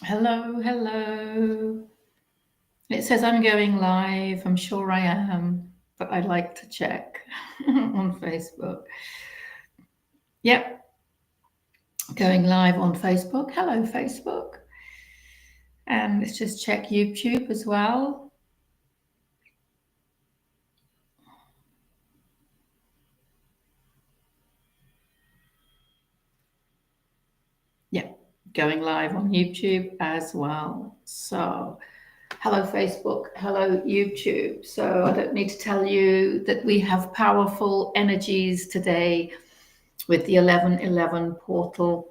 Hello, hello. It says I'm going live. I'm sure I am, but I'd like to check on Facebook. Yep, going live on Facebook. Hello, Facebook. And let's just check YouTube as well. Yep, going live on YouTube as well. So, hello, Facebook. Hello, YouTube. So, I don't need to tell you that we have powerful energies today with the 1111 portal.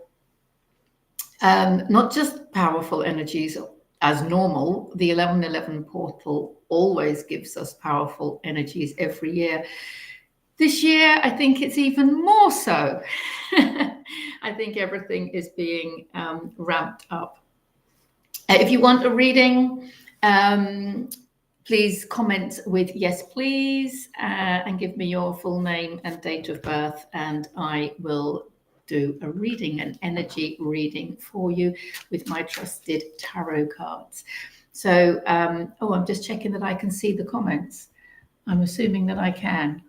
Not just powerful energies as normal, the 1111 portal always gives us powerful energies every year. This year, I think it's even more so. I think everything is being ramped up. If you want a reading, please comment with yes, please, and give me your full name and date of birth, and I will do a reading, an energy reading for you with my trusted tarot cards. So, I'm just checking that I can see the comments. I'm assuming that I can.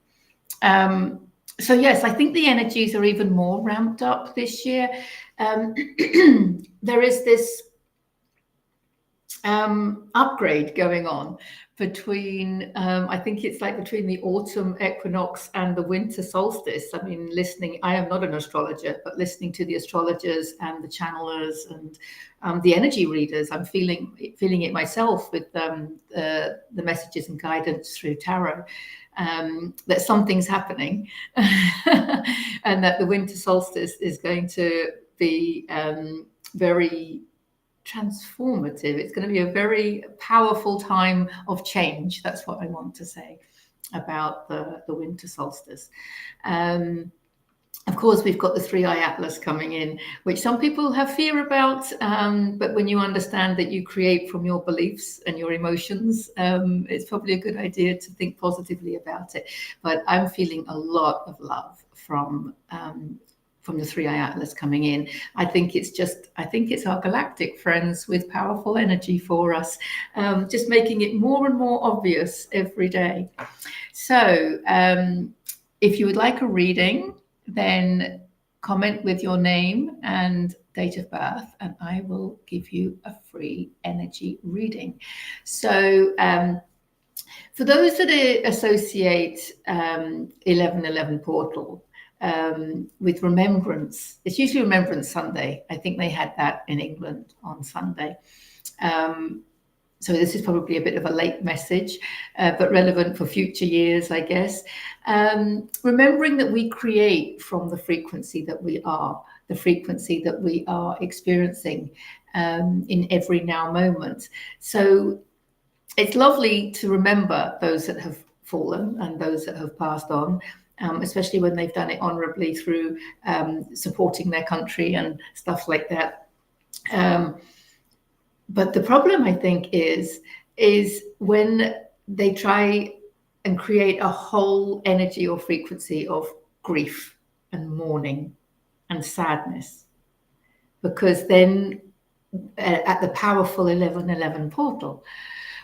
So yes, I think the energies are even more ramped up this year. There is this upgrade going on between I think it's like between the autumn equinox and the winter solstice. I mean, I am not an astrologer, but listening to the astrologers and the channelers and the energy readers, I'm feeling it myself with the messages and guidance through tarot, that something's happening and that the winter solstice is going to be very transformative. It's going to be a very powerful time of change. That's what I want to say about the winter solstice. Of course, we've got the three-eye atlas coming in, which some people have fear about, but when you understand that you create from your beliefs and your emotions, it's probably a good idea to think positively about it. But I'm feeling a lot of love from the three-eye atlas coming in. I think it's our galactic friends with powerful energy for us, just making it more and more obvious every day. So if you would like a reading, then comment with your name and date of birth, and I will give you a free energy reading. So for those that associate 1111 portal with remembrance, it's usually Remembrance Sunday. I think they had that in England on Sunday. So this is probably a bit of a late message, but relevant for future years, I guess. Remembering that we create from the frequency that we are, the frequency that we are experiencing in every now moment. So it's lovely to remember those that have fallen and those that have passed on, especially when they've done it honorably through supporting their country and stuff like that. But the problem, I think, is when they try and create a whole energy or frequency of grief and mourning and sadness, because then at the powerful 1111 portal,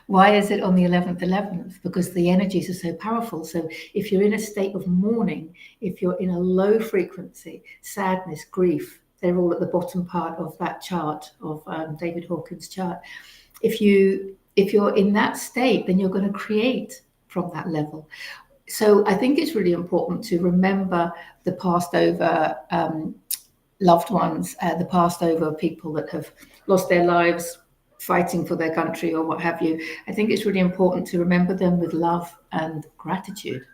why is it on the 11th? Because the energies are so powerful. So if you're in a state of mourning, if you're in a low frequency, sadness, grief, they're all at the bottom part of that chart of David Hawkins' chart. If you're in that state, then you're going to create from that level. So I think it's really important to remember the passed over loved ones, the passed over people that have lost their lives fighting for their country or what have you. I think it's really important to remember them with love and gratitude.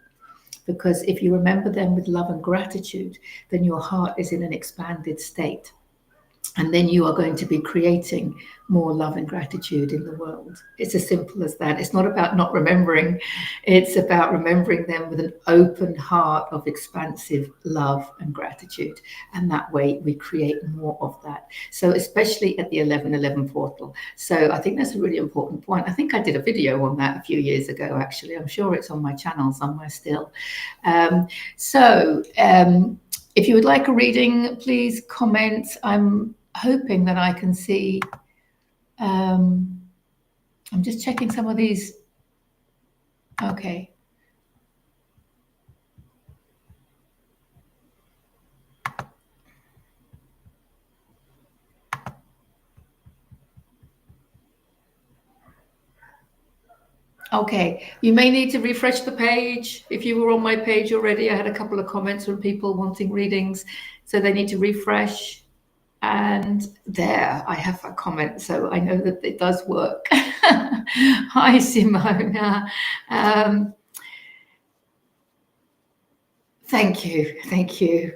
Because if you remember them with love and gratitude, then your heart is in an expanded state. And then you are going to be creating more love and gratitude in the world. It's as simple as that. It's not about not remembering. It's about remembering them with an open heart of expansive love and gratitude. And that way we create more of that. So especially at the 1111 portal. So I think that's a really important point. I think I did a video on that a few years ago, actually. I'm sure it's on my channel somewhere still. If you would like a reading, please comment. I'm hoping that I can see I'm just checking some of these. Okay. Okay, you may need to refresh the page. If you were on my page already, I had a couple of comments from people wanting readings, so they need to refresh. And there, I have a comment, so I know that it does work. Hi, Simona. Thank you, thank you.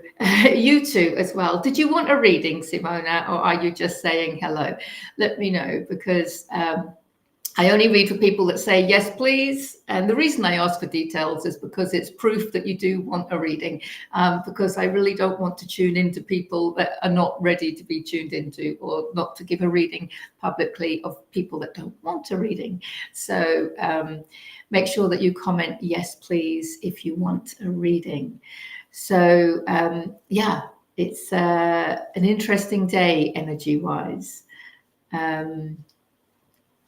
You too as well. Did you want a reading, Simona, or are you just saying hello? Let me know, because I only read for people that say, yes, please. And the reason I ask for details is because it's proof that you do want a reading, because I really don't want to tune into people that are not ready to be tuned into, or not to give a reading publicly of people that don't want a reading. So make sure that you comment, yes, please, if you want a reading. So yeah, it's an interesting day energy-wise.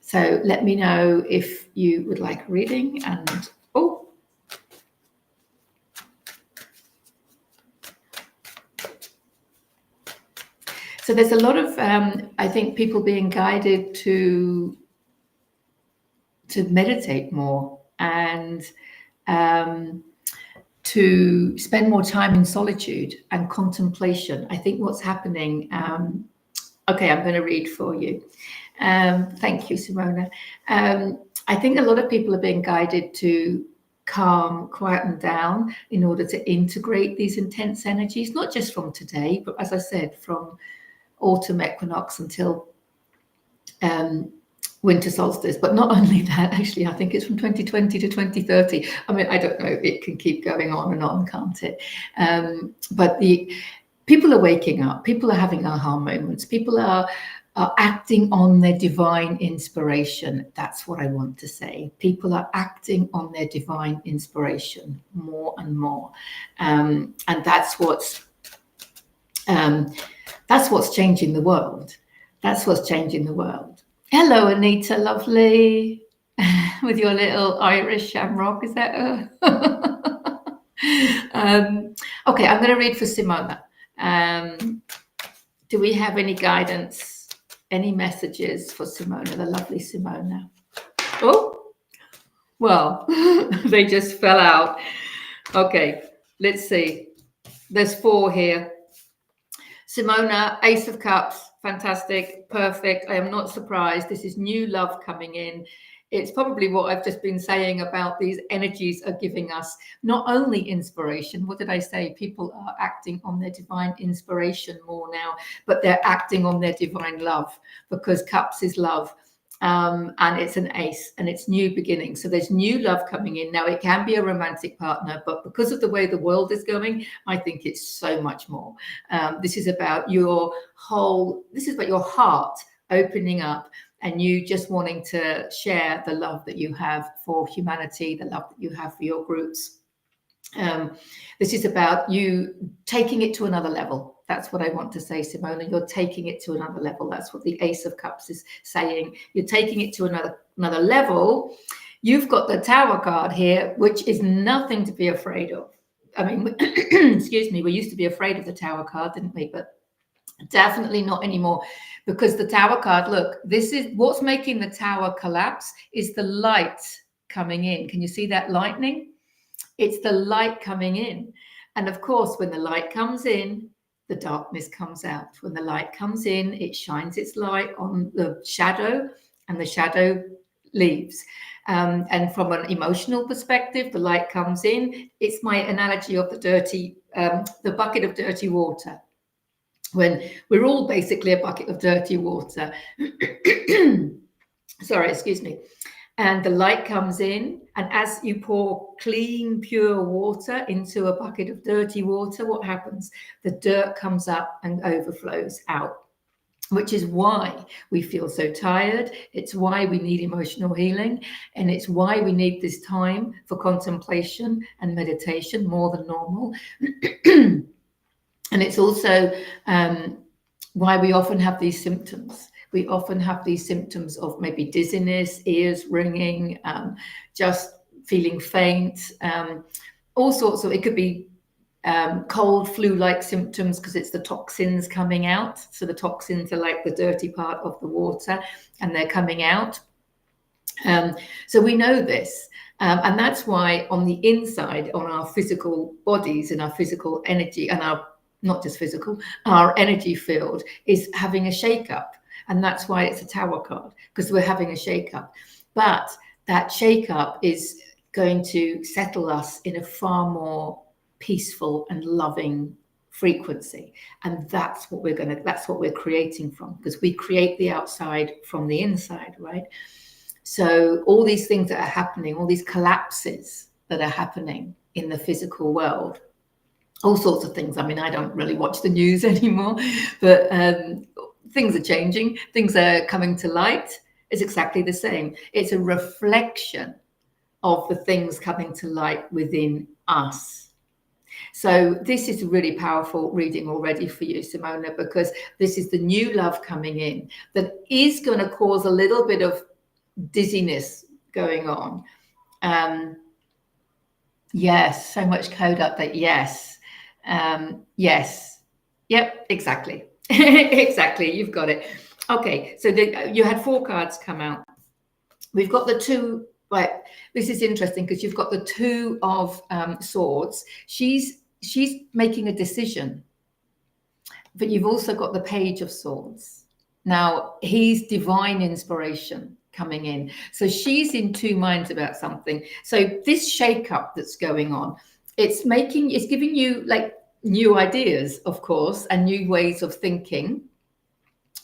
So let me know if you would like a reading. And oh, so there's a lot of I think people being guided to meditate more, and to spend more time in solitude and contemplation. I think what's happening. Okay, I'm going to read for you. Thank you, Simona. I think a lot of people are being guided to calm, quieten down in order to integrate these intense energies, not just from today, but as I said, from autumn equinox until winter solstice. But not only that, actually, I think it's from 2020 to 2030. I mean, I don't know, it can keep going on and on, can't it? But the people are waking up, people are having aha moments, people are acting on their divine inspiration. That's what I want to say. People are acting on their divine inspiration more and more, and that's what's changing the world. That's what's changing the world. Hello, Anita, lovely, with your little Irish shamrock. Is that? Okay, I'm going to read for Simona. Do we have any guidance? Any messages for Simona, the lovely Simona? Oh, well, they just fell out. Okay, let's see. There's 4 here. Simona, Ace of Cups, fantastic, perfect. I am not surprised. This is new love coming in. It's probably what I've just been saying about these energies are giving us not only inspiration. What did I say? People are acting on their divine inspiration more now, but they're acting on their divine love, because cups is love. And it's an ace, and it's new beginnings. So there's new love coming in. Now, it can be a romantic partner, but because of the way the world is going, I think it's so much more. This is about your heart opening up, and you just wanting to share the love that you have for humanity, the love that you have for your groups. This is about you taking it to another level. That's what I want to say, Simona. You're taking it to another level. That's what the Ace of Cups is saying. You're taking it to another level. You've got the Tower card here, which is nothing to be afraid of. I mean, excuse me, we used to be afraid of the Tower card, didn't we? But definitely not anymore, because the Tower card, look, this is what's making the Tower collapse, is the light coming in. Can you see that lightning? It's the light coming in. And of course, when the light comes in, the darkness comes out. When the light comes in, it shines its light on the shadow, and the shadow leaves. And from an emotional perspective, the light comes in. It's my analogy of the bucket of dirty water. When we're all basically a bucket of dirty water. Sorry, excuse me. And the light comes in, and as you pour clean, pure water into a bucket of dirty water, what happens? The dirt comes up and overflows out, which is why we feel so tired. It's why we need emotional healing, and it's why we need this time for contemplation and meditation more than normal. And it's also why we often have these symptoms. we often have these symptoms of maybe dizziness, ears ringing, just feeling faint, all sorts of, it could be cold flu-like symptoms because it's the toxins coming out. So the toxins are like the dirty part of the water and they're coming out. So we know this. And that's why on the inside, on our physical bodies and our physical energy and our, not just physical, our energy field is having a shake-up. And that's why it's a Tower card, because we're having a shake-up. But that shake-up is going to settle us in a far more peaceful and loving frequency. And that's what we're creating from, because we create the outside from the inside, right? So all these things that are happening, all these collapses that are happening in the physical world, all sorts of things. I mean, I don't really watch the news anymore, but things are changing, things are coming to light. It's exactly the same. It's a reflection of the things coming to light within us. So this is a really powerful reading already for you, Simona, because this is the new love coming in that is going to cause a little bit of dizziness going on. Yes, so much code update. Yes. Yes. Yep, exactly. Exactly. You've got it. Okay. So you had 4 cards come out. We've got the 2. Right. This is interesting because you've got the 2 of swords. She's making a decision, but you've also got the Page of Swords. Now he's divine inspiration coming in. So she's in 2 minds about something. So this shake-up that's going on, it's giving you like new ideas, of course, and new ways of thinking.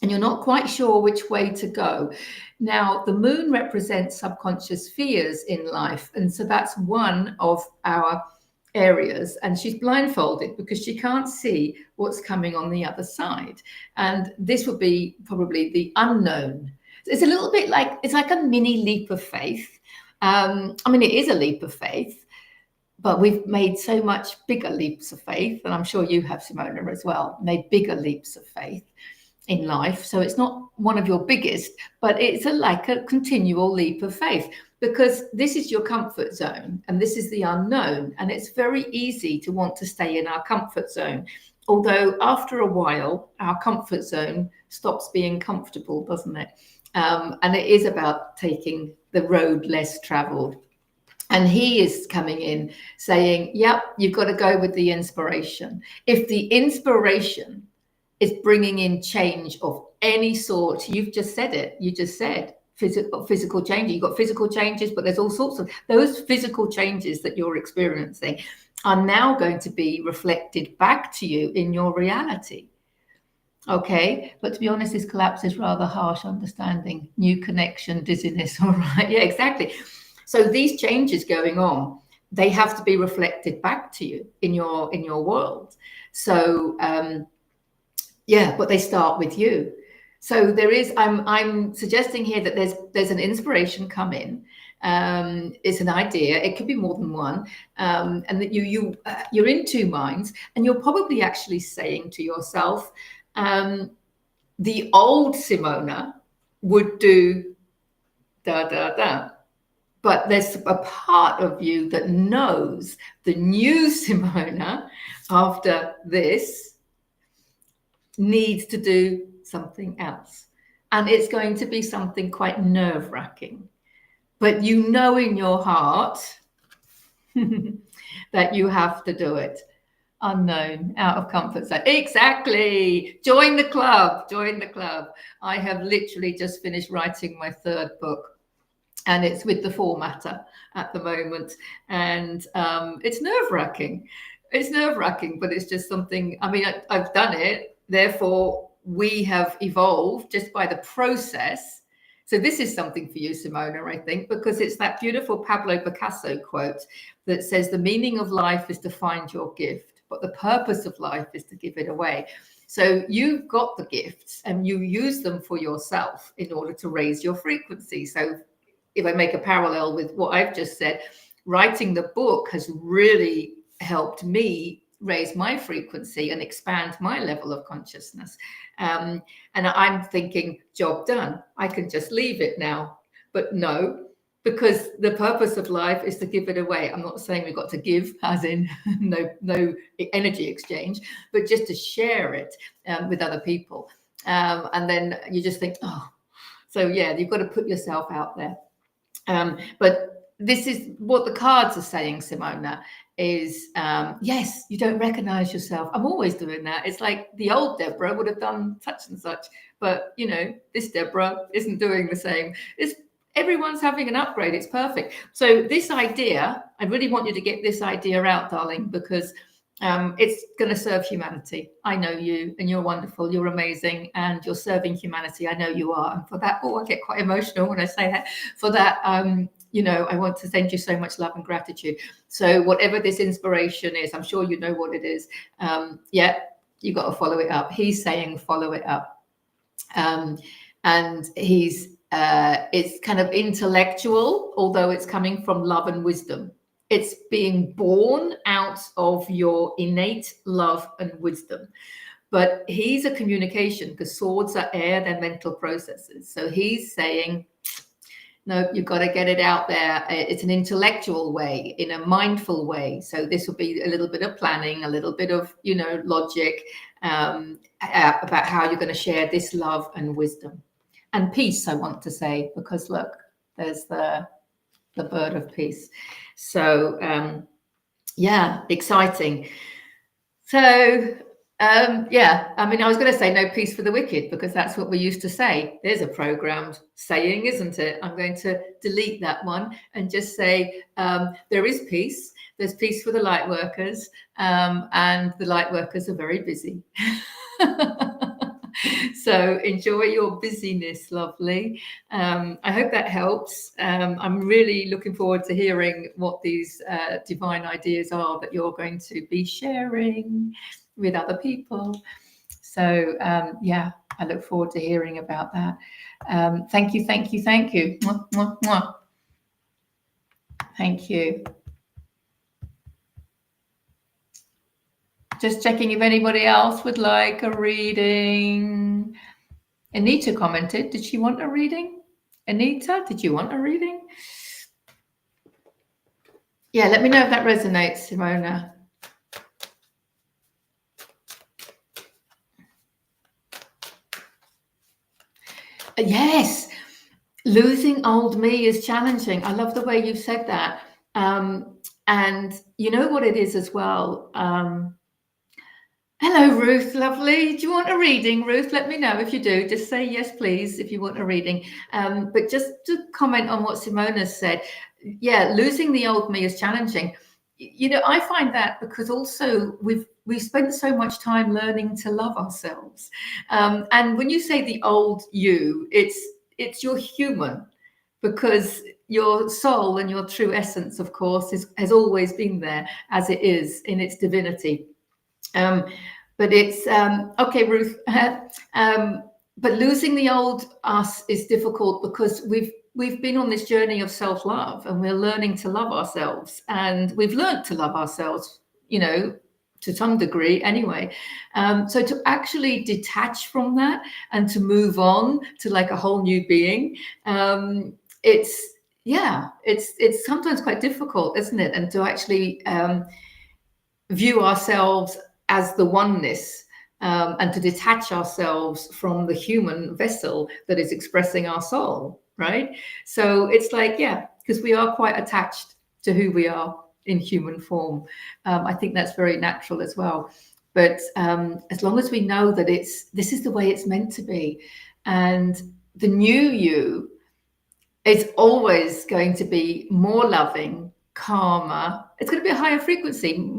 And you're not quite sure which way to go. Now, the moon represents subconscious fears in life. And so that's one of our areas. And she's blindfolded because she can't see what's coming on the other side. And this would be probably the unknown. It's a little bit like, it's like a mini leap of faith. I mean, it is a leap of faith, but we've made so much bigger leaps of faith. And I'm sure you have, Simona, as well, made bigger leaps of faith in life. So it's not one of your biggest, but it's like a continual leap of faith, because this is your comfort zone and this is the unknown. And it's very easy to want to stay in our comfort zone. Although after a while, our comfort zone stops being comfortable, doesn't it? And it is about taking the road less traveled. And he is coming in saying, yep, you've got to go with the inspiration. If the inspiration is bringing in change of any sort, you've just said it. You just said physical change. You've got physical changes, but there's all sorts of those physical changes that you're experiencing are now going to be reflected back to you in your reality. Okay, but to be honest, this collapse is rather harsh. Understanding, new connection, dizziness. All right, yeah, exactly. So these changes going on, they have to be reflected back to you in your world. So yeah, but they start with you. So there is, I'm suggesting here that there's an inspiration come in. It's an idea. It could be more than one, and that you're in 2 minds, and you're probably actually saying to yourself, the old Simona would do da da da, but there's a part of you that knows the new Simona after this needs to do something else. And it's going to be something quite nerve-wracking. But you know in your heart that you have to do it. Unknown, out of comfort zone. Exactly. Join the club. Join the club. I have literally just finished writing my 3rd book. And it's with the formatter at the moment. And it's nerve-wracking. It's nerve-wracking, but it's just something, I mean, I've done it. Therefore, we have evolved just by the process. So this is something for you, Simona, I think, because it's that beautiful Pablo Picasso quote that says, the meaning of life is to find your gift, but the purpose of life is to give it away. So you've got the gifts and you use them for yourself in order to raise your frequency. So if I make a parallel with what I've just said, writing the book has really helped me raise my frequency and expand my level of consciousness. And I'm thinking, job done. I can just leave it now. But no, because the purpose of life is to give it away. I'm not saying we've got to give, as in no energy exchange, but just to share it with other people. And then you just think, oh, so yeah, you've got to put yourself out there. But this is what the cards are saying, Simona, is yes, you don't recognize yourself. I'm always doing that. It's like the old Deborah would have done such and such, but you know, this Deborah isn't doing the same. Everyone's having an upgrade. It's perfect. So this idea, I really want you to get this idea out, darling, because it's going to serve humanity. I know you, and you're wonderful. You're amazing, and you're serving humanity. I know you are. And for that, I get quite emotional when I say that. For that, you know, I want to send you so much love and gratitude. So whatever this inspiration is, I'm sure you know what it is. Yeah, you got to follow it up. He's saying follow it up, and he's it's kind of intellectual, although it's coming from love and wisdom. It's being born out of your innate love and wisdom. But he's a communication, because swords are air, they're mental processes. So he's saying, no, you've got to get it out there. It's an intellectual way, in a mindful way. So this will be a little bit of planning, a little bit of, you know, logic about how you're going to share this love and wisdom. And peace, I want to say, because look, there's the bird of peace. So yeah, exciting. So yeah, I mean, I was going to say no peace for the wicked, because that's what we used to say. There's a programmed saying, isn't it? I'm going to delete that one and just say there is peace. There's peace for the light workers, and the light workers are very busy. So enjoy your busyness, lovely. I hope that helps. I'm really looking forward to hearing what these divine ideas are that you're going to be sharing with other people. So yeah, I look forward to hearing about that. Thank you, thank you, thank you. Mwah, mwah, mwah. Thank you. Just checking if anybody else would like a reading. Anita commented, did she want a reading? Anita, did you want a reading? Yeah, let me know if that resonates, Simona. Yes, losing old me is challenging. I love the way you've said that. And you know what it is as well. Hello, Ruth, lovely. Do you want a reading, Ruth? Let me know if you do. Just say yes, please, if you want a reading. But just to comment on what Simona said, yeah, losing the old me is challenging. You know, I find that because also we've spent so much time learning to love ourselves. And when you say the old you, it's your human, because your soul and your true essence, of course, has always been there as it is in its divinity. But it's okay, Ruth. But losing the old us is difficult because we've been on this journey of self-love, and we're learning to love ourselves, and we've learned to love ourselves, you know, to some degree anyway. So to actually detach from that and to move on to like a whole new being, it's sometimes quite difficult, isn't it? And to actually view ourselves as the oneness, and to detach ourselves from the human vessel that is expressing our soul, right? So it's like, yeah, because we are quite attached to who we are in human form. I think that's very natural as well. But as long as we know that this is the way it's meant to be, and the new you is always going to be more loving, calmer. It's going to be a higher frequency,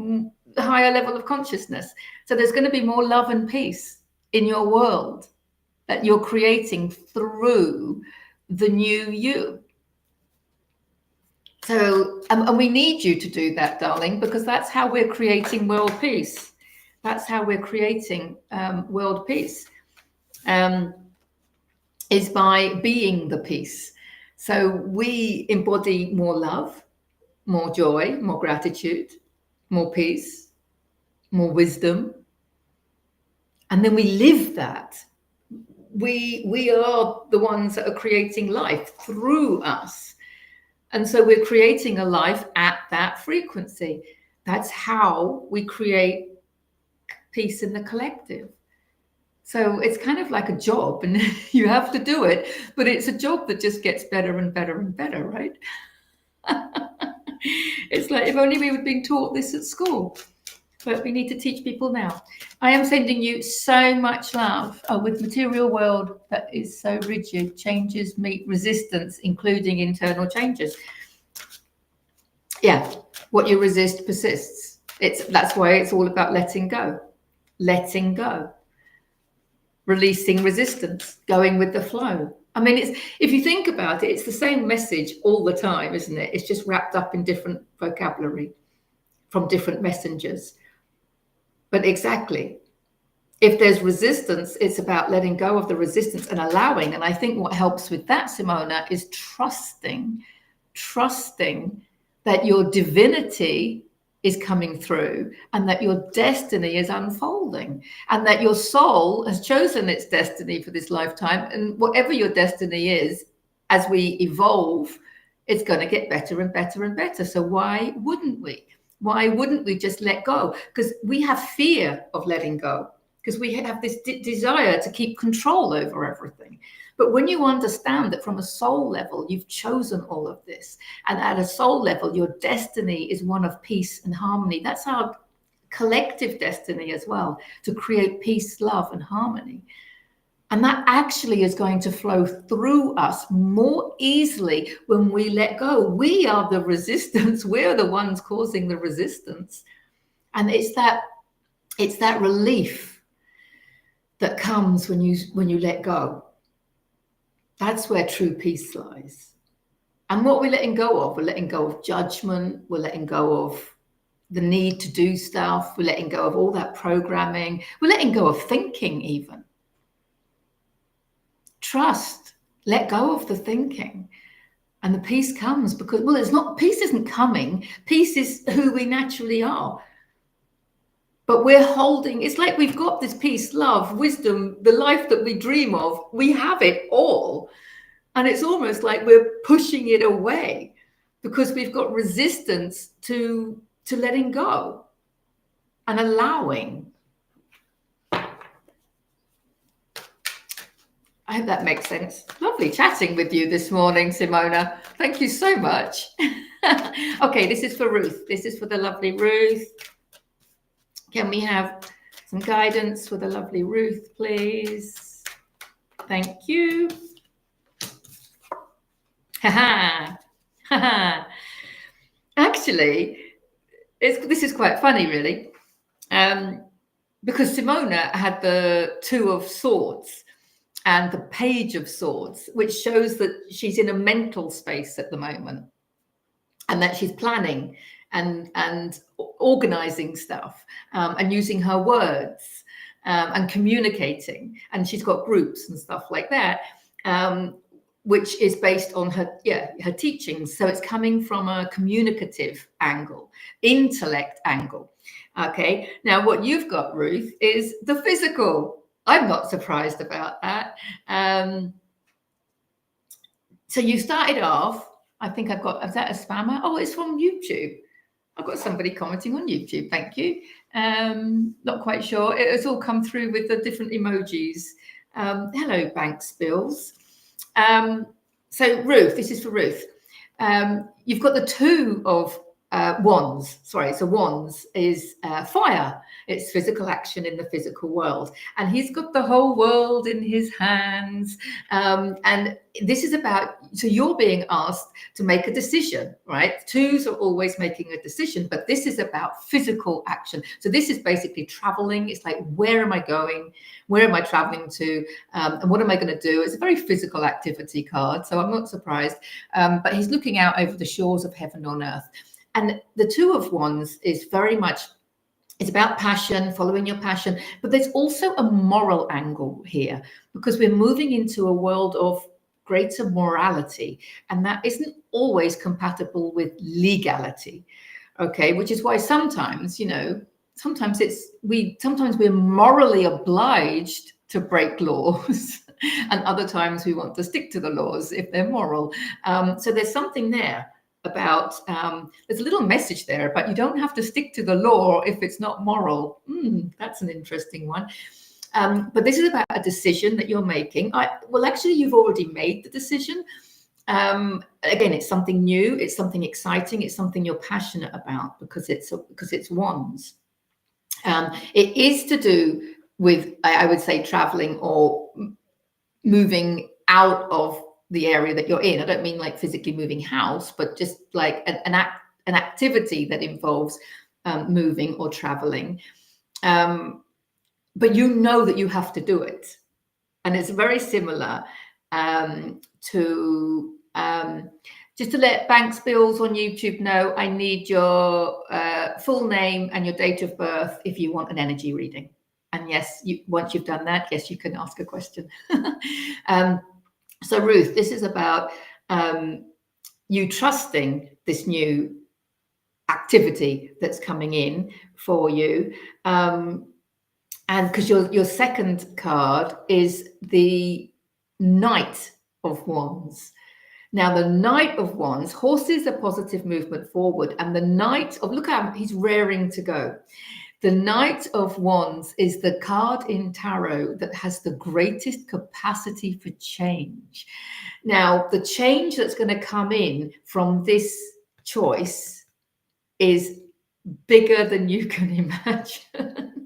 a higher level of consciousness. So there's going to be more love and peace in your world that you're creating through the new you. So, and we need you to do that, darling, because that's how we're creating world peace. That's how we're creating world peace, is by being the peace. So we embody more love, more joy, more gratitude, more peace, more wisdom, and then we live that. We are the ones that are creating life through us. And so we're creating a life at that frequency. That's how we create peace in the collective. So it's kind of like a job, and you have to do it, but it's a job that just gets better and better and better, right? It's like if only we were being taught this at school. But we need to teach people now. I am sending you so much love. With material world that is so rigid, changes meet resistance, including internal changes. Yeah, what you resist persists. That's why it's all about letting go, releasing resistance, going with the flow. I mean, if you think about it, it's the same message all the time, isn't it? It's just wrapped up in different vocabulary from different messengers. But exactly, if there's resistance, it's about letting go of the resistance and allowing. And I think what helps with that, Simona, is trusting that your divinity is coming through and that your destiny is unfolding and that your soul has chosen its destiny for this lifetime. And whatever your destiny is, as we evolve, it's going to get better and better and better. So why wouldn't we? Why wouldn't we just let go? Because we have fear of letting go, because we have this desire to keep control over everything. But when you understand that from a soul level, you've chosen all of this, and at a soul level, your destiny is one of peace and harmony. That's our collective destiny as well, to create peace, love, and harmony. And that actually is going to flow through us more easily when we let go. We are the resistance. We're the ones causing the resistance. And it's that relief that comes when you let go. That's where true peace lies. And what we're letting go of, we're letting go of judgment, we're letting go of the need to do stuff, we're letting go of all that programming, we're letting go of thinking even. Trust, let go of the thinking, and the peace comes because, peace isn't coming, peace is who we naturally are. But we're holding, it's like we've got this peace, love, wisdom, the life that we dream of, we have it all. And it's almost like we're pushing it away because we've got resistance to letting go and allowing. I hope that makes sense. Lovely chatting with you this morning, Simona. Thank you so much. Okay, this is for Ruth. This is for the lovely Ruth. Can we have some guidance for the lovely Ruth, please? Thank you. Actually, this is quite funny, really, because Simona had the Two of Swords and the Page of Swords, which shows that she's in a mental space at the moment and that she's planning and organizing stuff and using her words and communicating. And she's got groups and stuff like that, which is based on her teachings. So it's coming from a communicative angle, intellect angle. Okay, now what you've got, Ruth, is the physical. I'm not surprised about that. So you started off, I think is that a spammer? Oh, it's from YouTube. I've got somebody commenting on YouTube. Thank you. Not quite sure. It has all come through with the different emojis. Hello, Banks Bills. So Ruth, this is for Ruth. You've got the Two of Wands. Sorry, so Wands is fire. It's physical action in the physical world. And he's got the whole world in his hands. And this is about, so you're being asked to make a decision, right? Twos are always making a decision, but this is about physical action. So this is basically traveling. It's like, where am I going? Where am I traveling to? And what am I going to do? It's a very physical activity card, so I'm not surprised. But he's looking out over the shores of heaven on earth. And the Two of Wands is very much, it's about passion, following your passion, but there's also a moral angle here because we're moving into a world of greater morality, and that isn't always compatible with legality, okay? Which is why sometimes, sometimes we're morally obliged to break laws, and other times we want to stick to the laws if they're moral. So there's something there about there's a little message there, but you don't have to stick to the law if it's not moral. That's an interesting one. But this is about a decision that you're making. Well, actually, you've already made the decision. Again, it's something new, it's something exciting, it's something you're passionate about because it's wands. It is to do with, I would say, traveling or moving out of the area that you're in. I don't mean like physically moving house, but just like an activity that involves moving or traveling. But you know that you have to do it. And it's very similar to just to let Banks Bills on YouTube know, I need your full name and your date of birth if you want an energy reading. And yes, once you've done that, yes, you can ask a question. So Ruth, this is about you trusting this new activity that's coming in for you. And because your second card is the Knight of Wands. Now, the Knight of Wands, horses are positive movement forward, and the Knight of, look at him, he's raring to go. The Knight of Wands is the card in tarot that has the greatest capacity for change. Now, the change that's going to come in from this choice is bigger than you can imagine.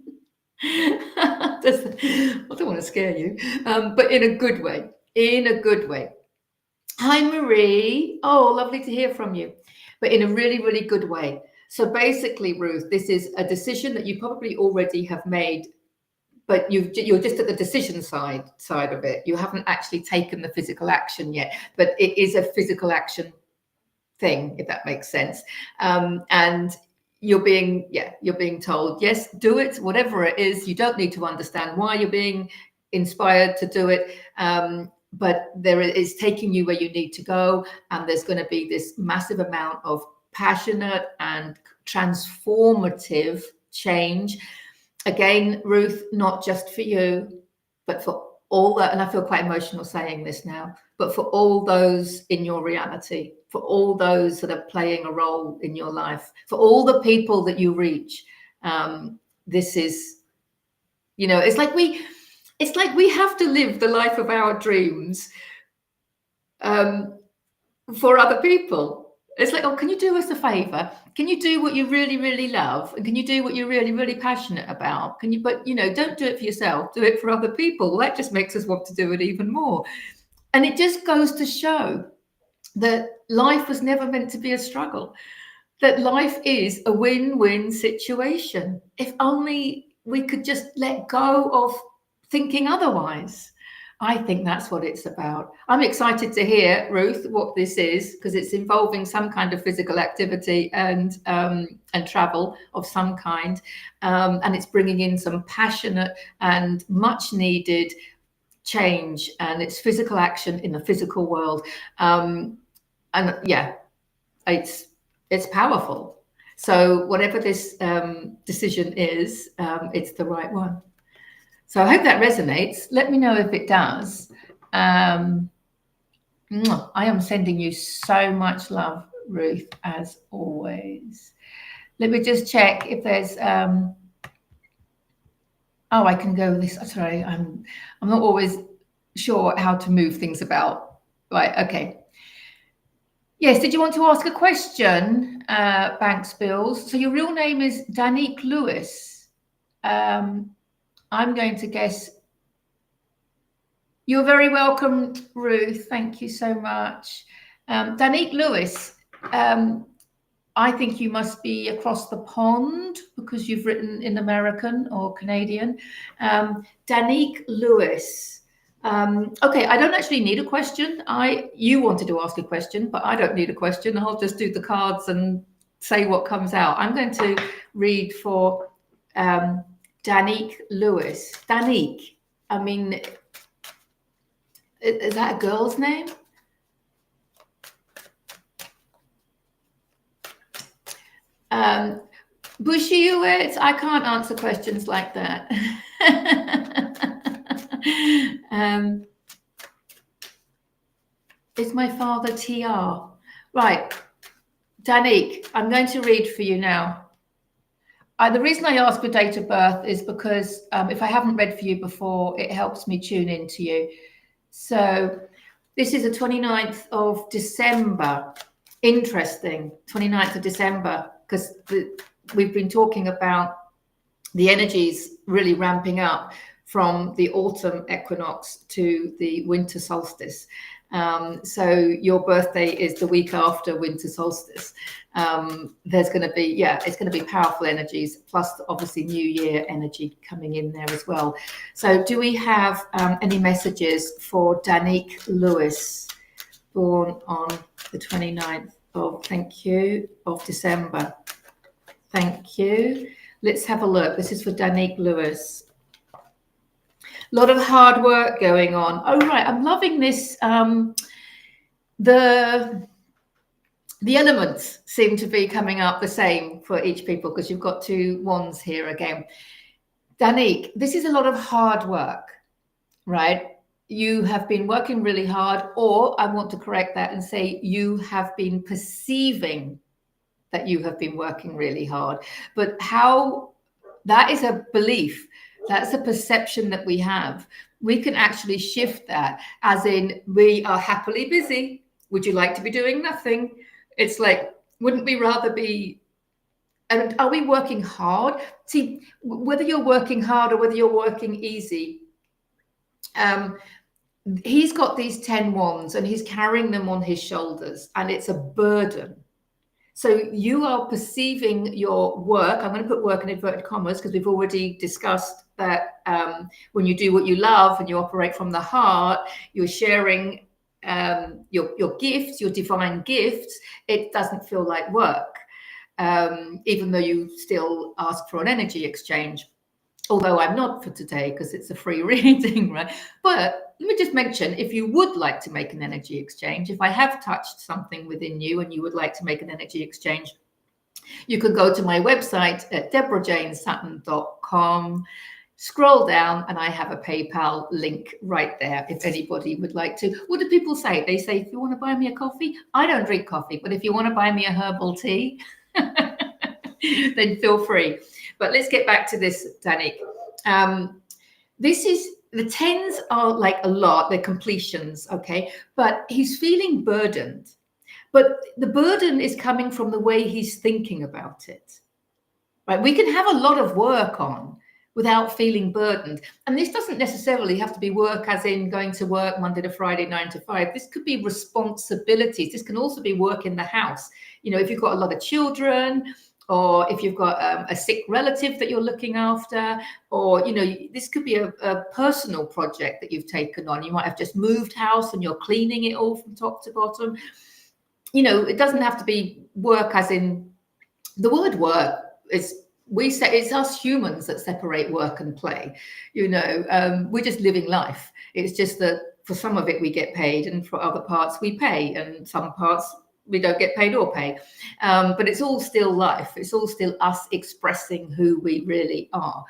I don't want to scare you, but in a good way. In a good way. Hi, Marie. Oh, lovely to hear from you, but in a really, really good way. So basically, Ruth, this is a decision that you probably already have made, but you're just at the decision side of it. You haven't actually taken the physical action yet, but it is a physical action thing, if that makes sense. And you're being told, yes, do it, whatever it is. You don't need to understand why you're being inspired to do it. But there is taking you where you need to go. And there's going to be this massive amount of passionate and transformative change. Again, Ruth, not just for you, but for all that, and I feel quite emotional saying this now, but for all those in your reality, for all those that are playing a role in your life, for all the people that you reach. This is, it's like we have to live the life of our dreams for other people. It's like, oh, can you do us a favor? Can you do what you really, really love? And can you do what you're really, really passionate about? But don't do it for yourself, do it for other people. That just makes us want to do it even more. And it just goes to show that life was never meant to be a struggle, that life is a win-win situation. If only we could just let go of thinking otherwise. I think that's what it's about. I'm excited to hear, Ruth, what this is, because it's involving some kind of physical activity and travel of some kind. And it's bringing in some passionate and much needed change, and it's physical action in the physical world. And yeah, it's powerful. So whatever this decision is, it's the right one. So I hope that resonates. Let me know if it does. I am sending you so much love, Ruth, as always. Let me just check if there's I can go this. Sorry, I'm not always sure how to move things about. Right, okay. Yes, did you want to ask a question, Banks Bills? So your real name is Danique Lewis. I'm going to guess. You're very welcome, Ruth. Thank you so much. Danique Lewis, I think you must be across the pond because you've written in American or Canadian. Danique Lewis. Okay, I don't actually need a question. You wanted to ask a question, but I don't need a question. I'll just do the cards and say what comes out. I'm going to read for Danique Lewis. Danique, I mean, is that a girl's name? Bushy-Ewitz, I can't answer questions like that. Is my father TR? Right, Danique, I'm going to read for you now. The reason I ask for date of birth is because if I haven't read for you before, it helps me tune into you. So this is the 29th of December. Interesting, 29th of December, because we've been talking about the energies really ramping up from the autumn equinox to the winter solstice. So your birthday is the week after winter solstice. There's going to be, it's going to be powerful energies, plus obviously New Year energy coming in there as well. So do we have any messages for Danique Lewis, born on the 29th of December? Thank you. Let's have a look. This is for Danique Lewis. A lot of hard work going on. Oh, right. I'm loving this. The elements seem to be coming up the same for each people, because you've got two wands here again. Danique, this is a lot of hard work, right? You have been working really hard, or I want to correct that and say you have been perceiving that you have been working really hard. But how that is a belief. That's a perception that we have. We can actually shift that, as in, we are happily busy. Would you like to be doing nothing? It's like, wouldn't we rather be, and are we working hard? See, whether you're working hard or whether you're working easy, he's got these 10 wands and he's carrying them on his shoulders, and it's a burden. So you are perceiving your work. I'm going to put work in inverted commas because we've already discussed that when you do what you love and you operate from the heart, you're sharing your gifts, your divine gifts. It doesn't feel like work, even though you still ask for an energy exchange. Although I'm not for today because it's a free reading, right? But let me just mention, if you would like to make an energy exchange, if I have touched something within you and you would like to make an energy exchange, you can go to my website at deborahjanesutton.com, scroll down, and I have a PayPal link right there if anybody would like to. What do people say? They say, if you want to buy me a coffee, I don't drink coffee, but if you want to buy me a herbal tea, then feel free. But let's get back to this, Danique. This is, the 10s are like a lot, they're completions, okay? But he's feeling burdened. But the burden is coming from the way he's thinking about it, right? We can have a lot of work on without feeling burdened. And this doesn't necessarily have to be work as in going to work Monday to Friday, 9 to 5. This could be responsibilities. This can also be work in the house. You know, if you've got a lot of children, or if you've got a sick relative that you're looking after, or, you know, this could be a personal project that you've taken on. You might have just moved house and you're cleaning it all from top to bottom. You know, it doesn't have to be work as in, the word work is, we say it's us humans that separate work and play. You know, we're just living life. It's just that for some of it we get paid, and for other parts we pay, and some parts we don't get paid or pay. But it's all still life. It's all still us expressing who we really are.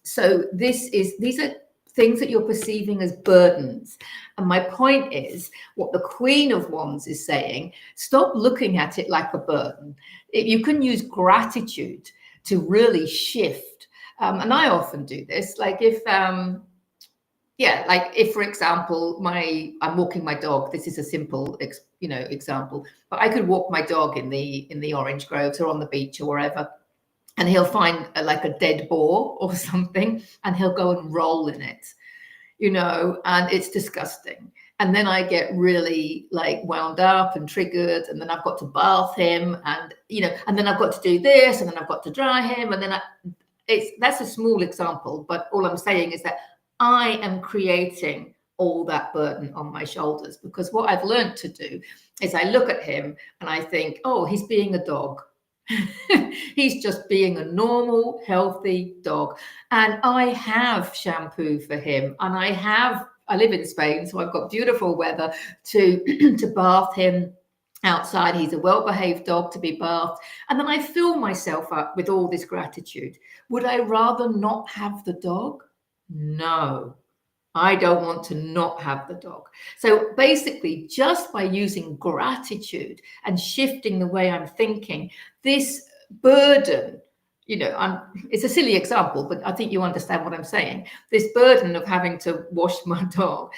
So these are things that you're perceiving as burdens. And my point is, what the Queen of Wands is saying, stop looking at it like a burden. You can use gratitude to really shift. And I often do this. Like if, like if, for example, I'm walking my dog. This is a simple, example. But I could walk my dog in the orange groves or on the beach or wherever, and he'll find like a dead boar or something, and he'll go and roll in it, and it's disgusting. And then I get really like wound up and triggered, and then I've got to bath him, and and then I've got to do this, and then I've got to dry him, and then that's a small example, but all I'm saying is that I am creating all that burden on my shoulders, because what I've learned to do is I look at him and I think, oh, he's being a dog. He's just being a normal, healthy dog. And I have shampoo for him, and I live in Spain, so I've got beautiful weather to bath him. outside. He's a well-behaved dog to be bathed. And then I fill myself up with all this gratitude. Would I rather not have the dog? No, I don't want to not have the dog. So basically, just by using gratitude and shifting the way I'm thinking, this burden, it's a silly example, but I think you understand what I'm saying. This burden of having to wash my dog,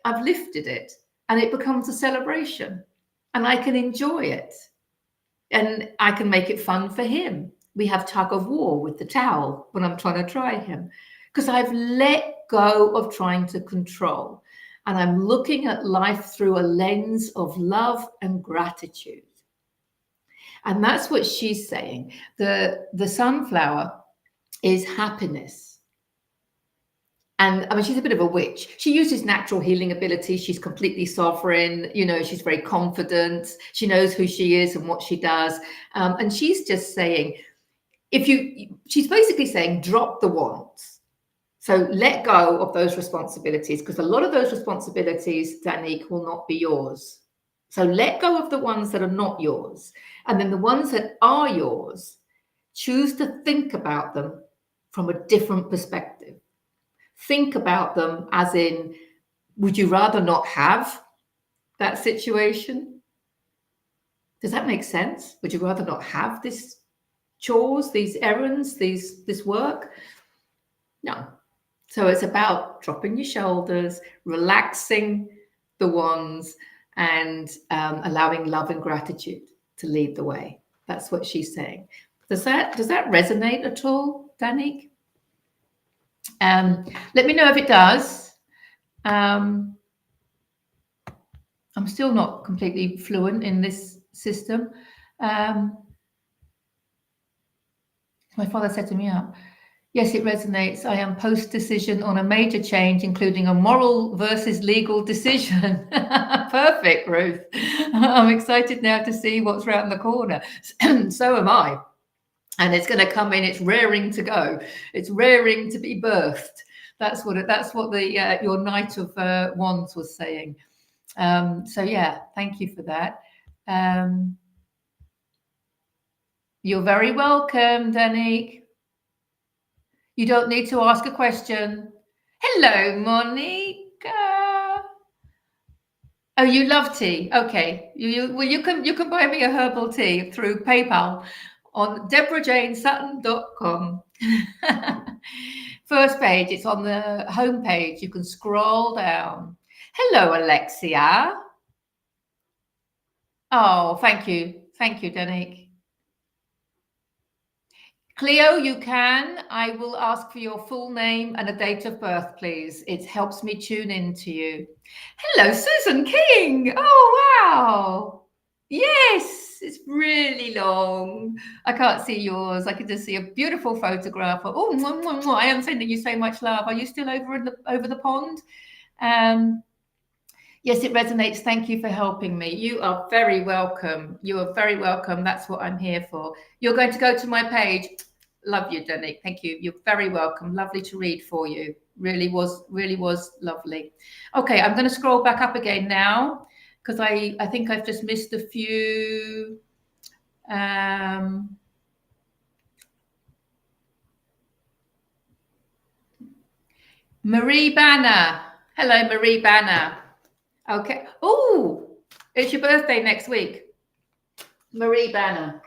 I've lifted it and it becomes a celebration and I can enjoy it and I can make it fun for him. We have tug of war with the towel when I'm trying to dry him because I've let go of trying to control and I'm looking at life through a lens of love and gratitude. And that's what she's saying. The sunflower is happiness. And I mean, she's a bit of a witch. She uses natural healing abilities. She's completely sovereign. She's very confident. She knows who she is and what she does. And she's just saying, she's basically saying, drop the wants. So let go of those responsibilities, because a lot of those responsibilities, Danique, will not be yours. So let go of the ones that are not yours. And then the ones that are yours, choose to think about them from a different perspective. Think about them as in, would you rather not have that situation? Does that make sense? Would you rather not have this chores, these errands, this work? No. So it's about dropping your shoulders, relaxing the ones, and allowing love and gratitude to lead the way. That's what she's saying. Does that resonate at all, Danique? Let me know if it does. I'm still not completely fluent in this system. My father set me up. Yes, it resonates. I am post-decision on a major change, including a moral versus legal decision. Perfect, Ruth. I'm excited now to see what's around the corner. So am I. And it's going to come in. It's raring to go. It's raring to be birthed. That's what the your Knight of Wands was saying. So yeah, thank you for that. You're very welcome, Danique. You don't need to ask a question. Hello, Monica. Oh, you love tea. Okay. You can buy me a herbal tea through PayPal on DeborahJaneSutton.com. First page, it's on the home page. You can scroll down. Hello, Alexia. Oh, thank you. Thank you, Danique. Cleo, you can. I will ask for your full name and a date of birth, please. It helps me tune in to you. Hello, Susan King. Oh, wow. Yes, it's really long. I can't see yours. I can just see a beautiful photograph. Oh, mwah, mwah, mwah. I am sending you so much love. Are you still over the pond? Yes, it resonates. Thank you for helping me. You are very welcome. You are very welcome. That's what I'm here for. You're going to go to my page. Love you, Danique. Thank you. You're very welcome. Lovely to read for you. Really was lovely. Okay, I'm going to scroll back up again now because I think I've just missed a few. Marie Banner. Hello, Marie Banner. Okay. Oh, it's your birthday next week. Marie Banner.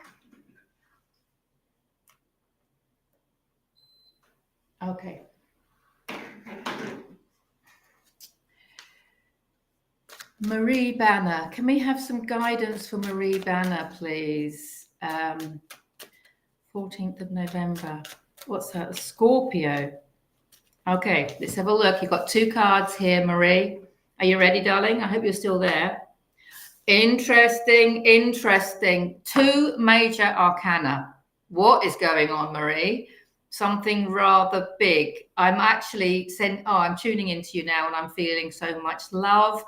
Okay. Marie Banner. Can we have some guidance for Marie Banner, please? 14th of November. What's that? Scorpio. Okay, let's have a look. You've got two cards here, Marie. Are you ready, darling? I hope you're still there. Interesting. Two major arcana. What is going on, Marie? Something rather big. I'm actually I'm tuning into you now and I'm feeling so much love.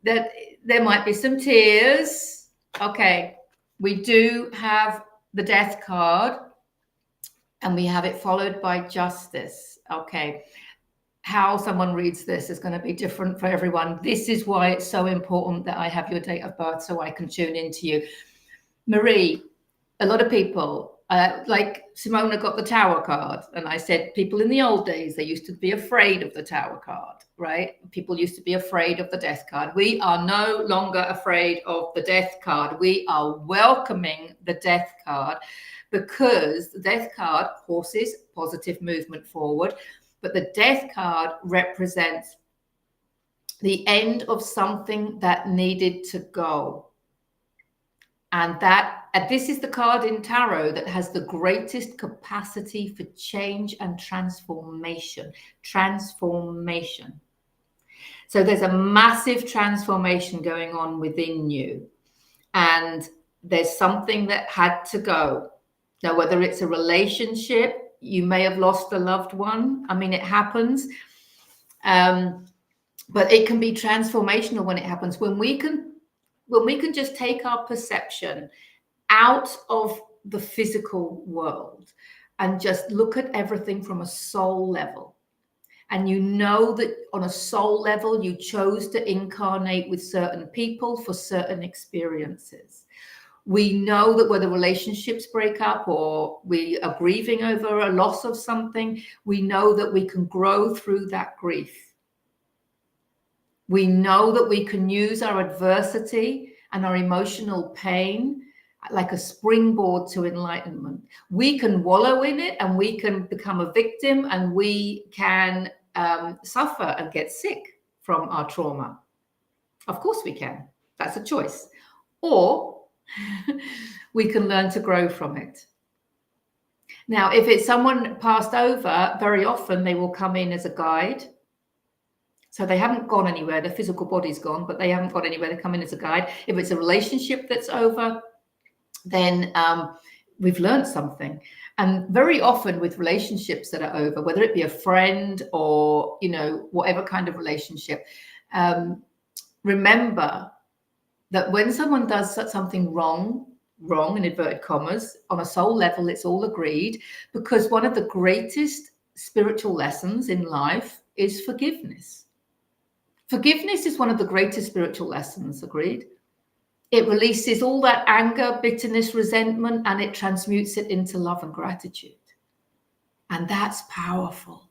That there might be some tears. Okay, we do have the Death card and we have it followed by Justice. Okay, how someone reads this is going to be different for everyone. This is why it's so important that I have your date of birth so I can tune into you. Marie, a lot of people, like Simona got the Tower card, and I said people in the old days, they used to be afraid of the Tower card, right? People used to be afraid of the Death card. We are no longer afraid of the Death card. We are welcoming the Death card, because the Death card, horses, positive movement forward, but the Death card represents the end of something that needed to go. And this is the card in tarot that has the greatest capacity for change and transformation. Transformation. So there's a massive transformation going on within you. And there's something that had to go. Now, whether it's a relationship, you may have lost a loved one. I mean, it happens. But it can be transformational when it happens. When we can just take our perception out of the physical world and just look at everything from a soul level. And you know that on a soul level, you chose to incarnate with certain people for certain experiences. We know that whether relationships break up or we are grieving over a loss of something, we know that we can grow through that grief. We know that we can use our adversity and our emotional pain like a springboard to enlightenment. We can wallow in it and we can become a victim, and we can suffer and get sick from our trauma. Of course we can. That's a choice. Or we can learn to grow from it. Now, if it's someone passed over, very often they will come in as a guide. So they haven't gone anywhere. The physical body's gone, but they haven't gone anywhere. They come in as a guide. If it's a relationship that's over, then we've learned something. And very often with relationships that are over, whether it be a friend or, whatever kind of relationship, remember that when someone does something wrong in inverted commas, on a soul level, it's all agreed, because one of the greatest spiritual lessons in life is forgiveness. Forgiveness is one of the greatest spiritual lessons, agreed? It releases all that anger, bitterness, resentment, and it transmutes it into love and gratitude. And that's powerful.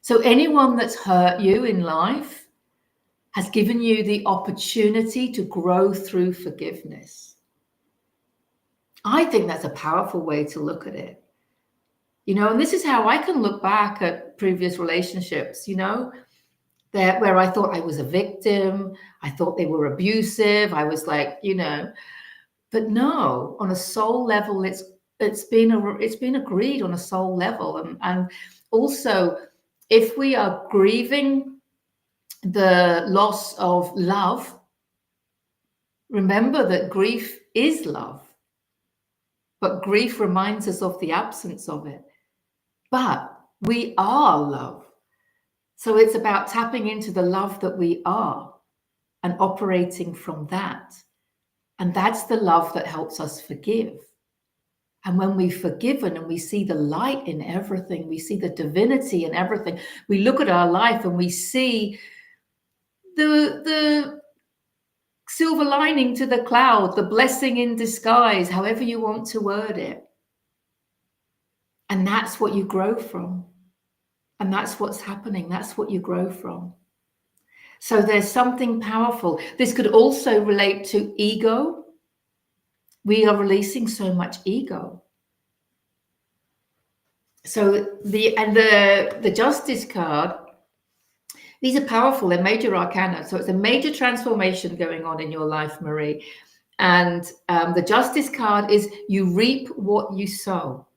So anyone that's hurt you in life has given you the opportunity to grow through forgiveness. I think that's a powerful way to look at it. And this is how I can look back at previous relationships, where I thought I was a victim, I thought they were abusive, I was like, but no, on a soul level, it's been agreed on a soul level. And also, if we are grieving the loss of love, remember that grief is love, but grief reminds us of the absence of it. But we are love. So it's about tapping into the love that we are and operating from that. And that's the love that helps us forgive. And when we've forgiven and we see the light in everything, we see the divinity in everything, we look at our life and we see the silver lining to the cloud, the blessing in disguise, however you want to word it. And that's what you grow from. And that's what's happening. That's what you grow from. So there's something powerful. This could also relate to ego. We are releasing so much ego. So the Justice card, these are powerful. They're major arcana. So it's a major transformation going on in your life, Marie. And the Justice card is you reap what you sow.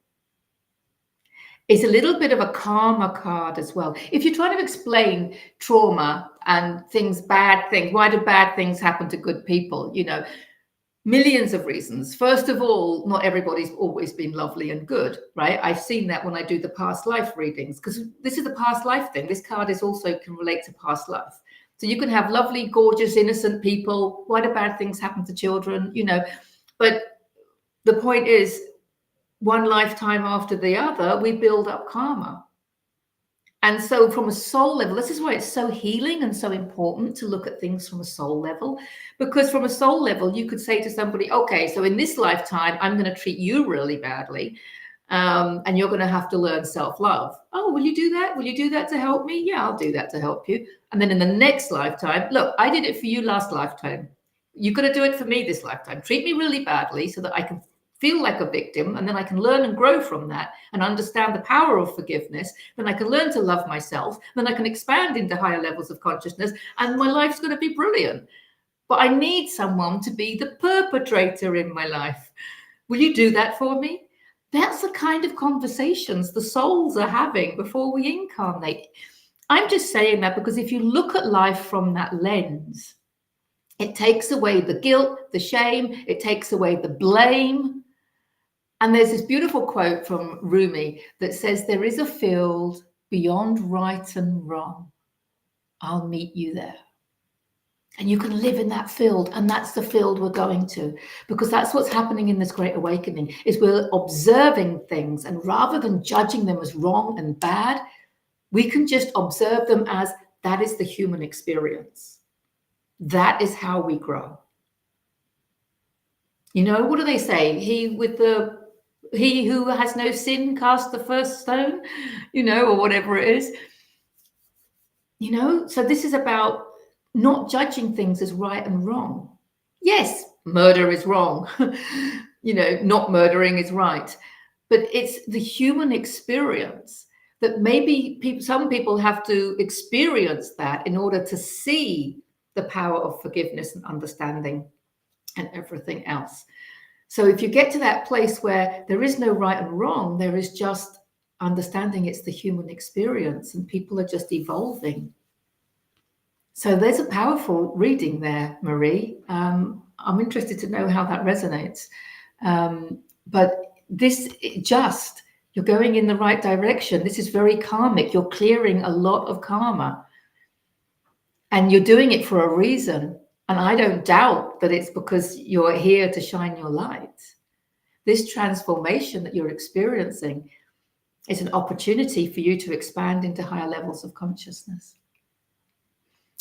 It's a little bit of a karma card as well. If you're trying to explain trauma and bad things, why do bad things happen to good people? Millions of reasons. First of all, not everybody's always been lovely and good, right? I've seen that when I do the past life readings, because this is the past life thing. This card also can relate to past life. So you can have lovely, gorgeous, innocent people. Why do bad things happen to children? But the point is, one lifetime after the other, we build up karma. And so from a soul level, this is why it's so healing and so important to look at things from a soul level, because from a soul level, you could say to somebody, okay, so in this lifetime, I'm going to treat you really badly. And you're going to have to learn self-love. Oh, will you do that? Will you do that to help me? Yeah, I'll do that to help you. And then in the next lifetime, look, I did it for you last lifetime. You're going to do it for me this lifetime. Treat me really badly so that I can feel like a victim, and then I can learn and grow from that and understand the power of forgiveness. Then I can learn to love myself. Then I can expand into higher levels of consciousness, and my life's going to be brilliant. But I need someone to be the perpetrator in my life. Will you do that for me? That's the kind of conversations the souls are having before we incarnate. I'm just saying that because if you look at life from that lens, it takes away the guilt, the shame, it takes away the blame. And there's this beautiful quote from Rumi that says, there is a field beyond right and wrong. I'll meet you there. And you can live in that field, and that's the field we're going to, because that's what's happening in this Great Awakening, is we're observing things, and rather than judging them as wrong and bad, we can just observe them as that is the human experience. That is how we grow. You know, what do they say? He who has no sin cast the first stone, you know, or whatever it is. You know, so this is about not judging things as right and wrong. Yes, murder is wrong. You know, not murdering is right. But it's the human experience that maybe some people have to experience that in order to see the power of forgiveness and understanding and everything else. So if you get to that place where there is no right and wrong, there is just understanding it's the human experience, and people are just evolving. So there's a powerful reading there, Marie. I'm interested to know how that resonates. But this you're going in the right direction. This is very karmic. You're clearing a lot of karma. And you're doing it for a reason. And I don't doubt that it's because you're here to shine your light. This transformation that you're experiencing is an opportunity for you to expand into higher levels of consciousness.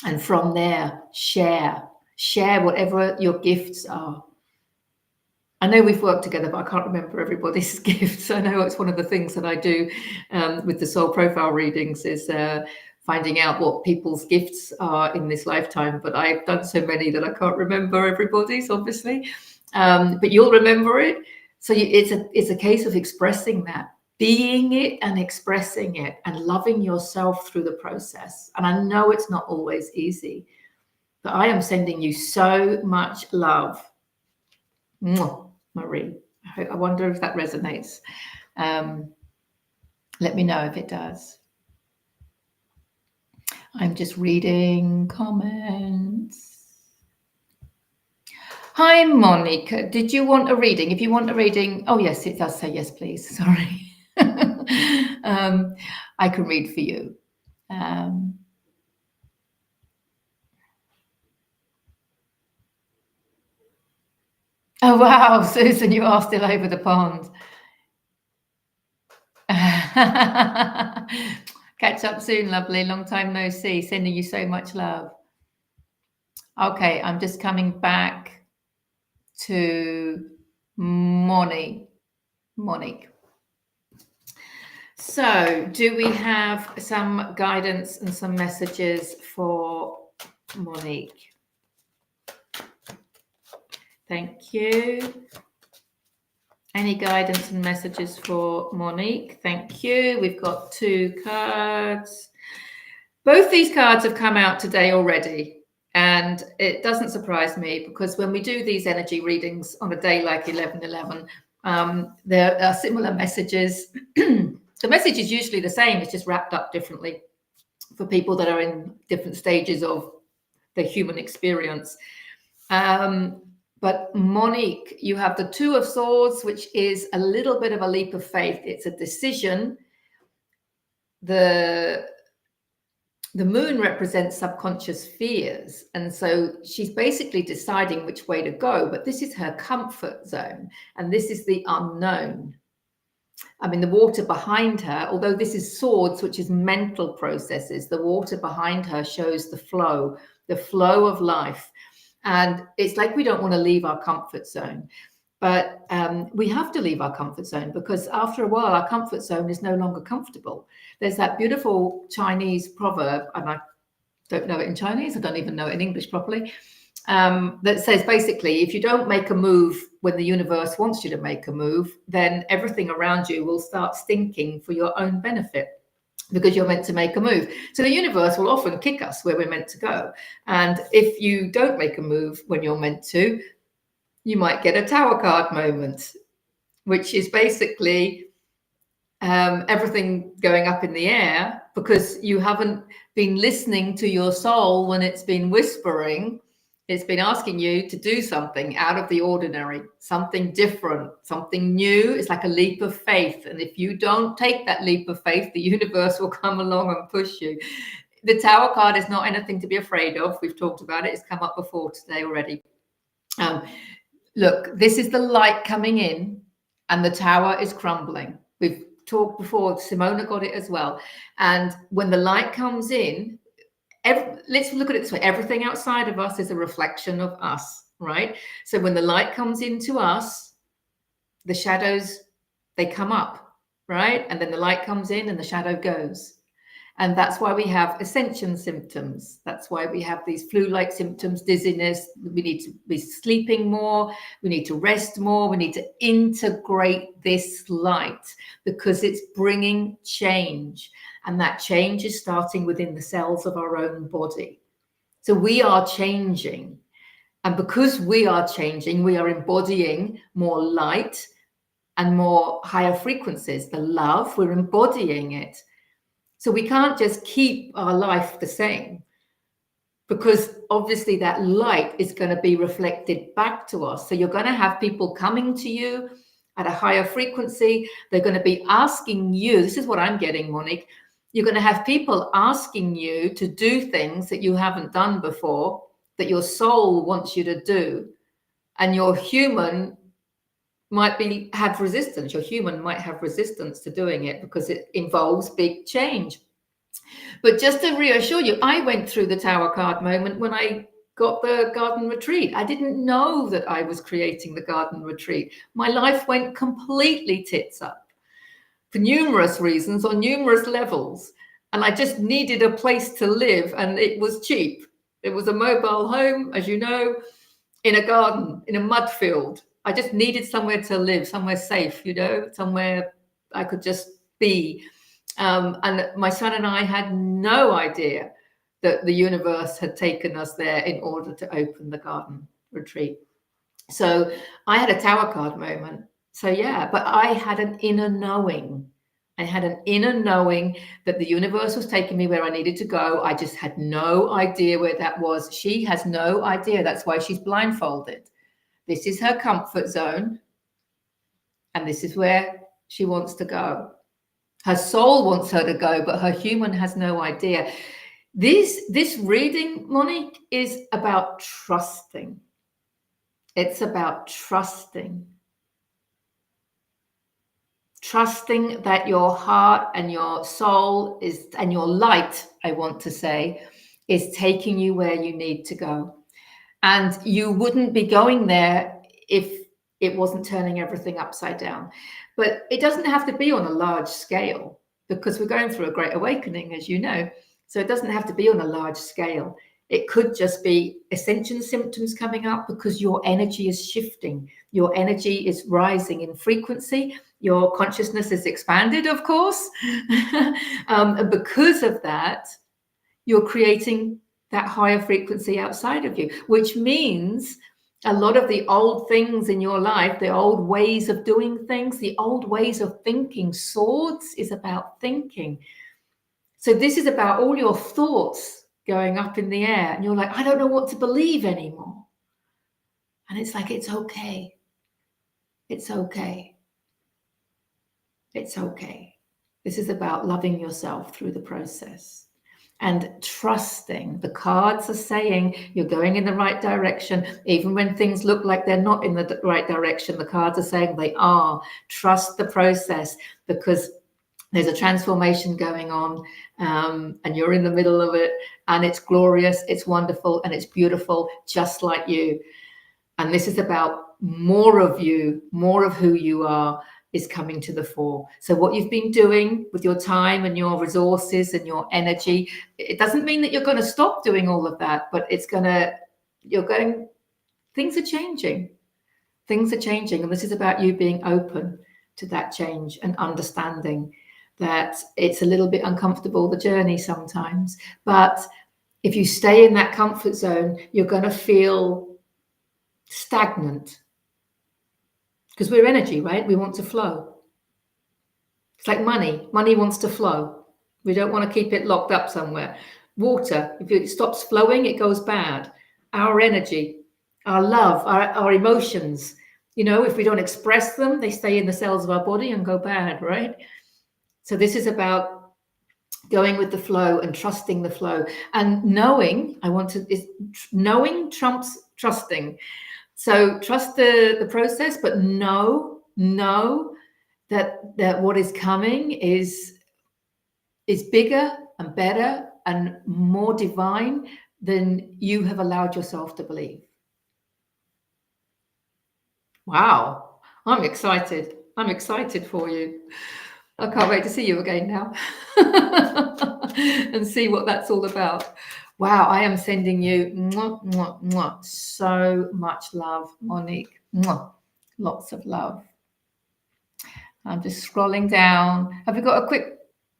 And from there, share whatever your gifts are. I know we've worked together, but I can't remember everybody's gifts. I know it's one of the things that I do with the soul profile readings is finding out what people's gifts are in this lifetime. But I've done so many that I can't remember everybody's, obviously. But you'll remember it. So it's a case of expressing that, being it and expressing it and loving yourself through the process. And I know it's not always easy, but I am sending you so much love. Mwah, Marie. I wonder if that resonates. Let me know if it does. I'm just reading comments. Hi, Monica. Did you want a reading? If you want a reading, oh, yes, it does say yes, please. Sorry. I can read for you. Oh, wow, Susan, you are still over the pond. Catch up soon, lovely. Long time no see. Sending you so much love. Okay, I'm just coming back to Monique. So, do we have some guidance and some messages for Monique? Thank you. Any guidance and messages for Monique? Thank you. We've got 2 cards. Both these cards have come out today already. And it doesn't surprise me, because when we do these energy readings on a day like 11/11, there are similar messages. The message is usually the same. It's just wrapped up differently for people that are in different stages of the human experience. But Monique, you have the 2 of Swords, which is a little bit of a leap of faith. It's a decision. The moon represents subconscious fears. And so she's basically deciding which way to go, but this is her comfort zone. And this is the unknown. I mean, the water behind her, although this is swords, which is mental processes, the water behind her shows the flow of life. And it's like we don't want to leave our comfort zone. But we have to leave our comfort zone, because after a while, our comfort zone is no longer comfortable. There's that beautiful Chinese proverb, and I don't know it in Chinese, I don't even know it in English properly, that says basically, if you don't make a move when the universe wants you to make a move, then everything around you will start stinking for your own benefit, because you're meant to make a move. So the universe will often kick us where we're meant to go. And if you don't make a move when you're meant to, you might get a tower card moment, which is basically everything going up in the air, because you haven't been listening to your soul when it's been whispering. It's been asking you to do something out of the ordinary, something different, something new. It's like a leap of faith. And if you don't take that leap of faith, the universe will come along and push you. The tower card is not anything to be afraid of. We've talked about it. It's come up before today already. Look, this is the light coming in and the tower is crumbling. We've talked before, Simona got it as well. And when the light comes in, let's look at it this way. Everything outside of us is a reflection of us, right? So when the light comes into us, the shadows, they come up, right? And then the light comes in and the shadow goes. And that's why we have ascension symptoms. That's why we have these flu-like symptoms, dizziness. We need to be sleeping more. We need to rest more. We need to integrate this light, because it's bringing change. And that change is starting within the cells of our own body. So we are changing. And because we are changing, we are embodying more light and more higher frequencies. The love, we're embodying it. So we can't just keep our life the same, because obviously that light is going to be reflected back to us. So you're going to have people coming to you at a higher frequency. They're going to be asking you, this is what I'm getting, Monique, you're going to have people asking you to do things that you haven't done before, that your soul wants you to do. And your human might have resistance. Your human might have resistance to doing it, because it involves big change. But just to reassure you, I went through the tower card moment when I got the garden retreat. I didn't know that I was creating the garden retreat. My life went completely tits up for numerous reasons on numerous levels. And I just needed a place to live, and it was cheap. It was a mobile home, as you know, in a garden, in a mud field. I just needed somewhere to live, somewhere safe, somewhere I could just be. And my son and I had no idea that the universe had taken us there in order to open the garden retreat. So I had a tower card moment. So yeah, but I had an inner knowing. I had an inner knowing that the universe was taking me where I needed to go. I just had no idea where that was. She has no idea. That's why she's blindfolded. This is her comfort zone, and this is where she wants to go. Her soul wants her to go, but her human has no idea. This reading, Monique, is about trusting. It's about trusting. Trusting that your heart and your soul and your light, I want to say, is taking you where you need to go. And you wouldn't be going there if it wasn't turning everything upside down. But it doesn't have to be on a large scale, because we're going through a great awakening, as you know. So it doesn't have to be on a large scale. It could just be ascension symptoms coming up, because your energy is shifting. Your energy is rising in frequency. Your consciousness is expanded, of course. And because of that, you're creating that higher frequency outside of you, which means a lot of the old things in your life, the old ways of doing things, the old ways of thinking. Swords is about thinking. So this is about all your thoughts going up in the air, and you're like, I don't know what to believe anymore. And it's like, it's okay. It's okay. It's okay. This is about loving yourself through the process. and trusting. The cards are saying you're going in the right direction. Even when things look like they're not in the right direction, the cards are saying they are. Trust the process, because there's a transformation going on, and you're in the middle of it, and it's glorious, it's wonderful, and it's beautiful, just like you. And this is about more of you, more of who you are is coming to the fore. So what you've been doing with your time and your resources and your energy, it doesn't mean that you're going to stop doing all of that, but things are changing. Things are changing. And this is about you being open to that change and understanding that it's a little bit uncomfortable, the journey sometimes. But if you stay in that comfort zone, you're going to feel stagnant, because we're energy, right? We want to flow. It's like money. Money wants to flow. We don't want to keep it locked up somewhere. Water, if it stops flowing, it goes bad. Our energy, our love, our emotions, if we don't express them, they stay in the cells of our body and go bad, right? So this is about going with the flow and trusting the flow, and knowing trumps trusting. So trust the process, but know that what is coming is bigger and better and more divine than you have allowed yourself to believe. Wow, I'm excited. I'm excited for you. I can't wait to see you again now and see what that's all about. Wow, I am sending you so much love, Monique. Lots of love. I'm just scrolling down. Have we got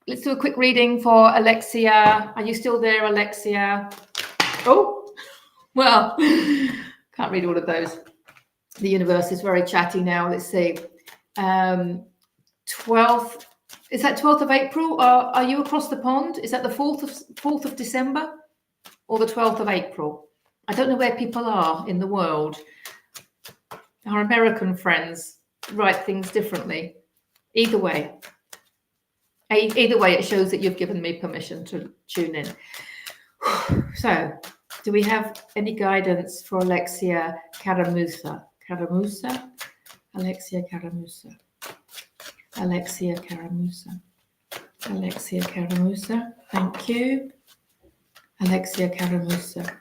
let's do a quick reading for Alexia. Are you still there, Alexia? Oh, well, can't read all of those. The universe is very chatty now. Let's see. 12th, is that 12th of April? Are you across the pond? Is that the 4th of December or the 12th of April? I don't know where people are in the world. Our American friends write things differently. Either way, it shows that you've given me permission to tune in. So, do we have any guidance for Alexia Caramusa? Alexia Caramusa. Alexia Caramusa. Alexia Caramusa. Thank you. Alexia Caramusa.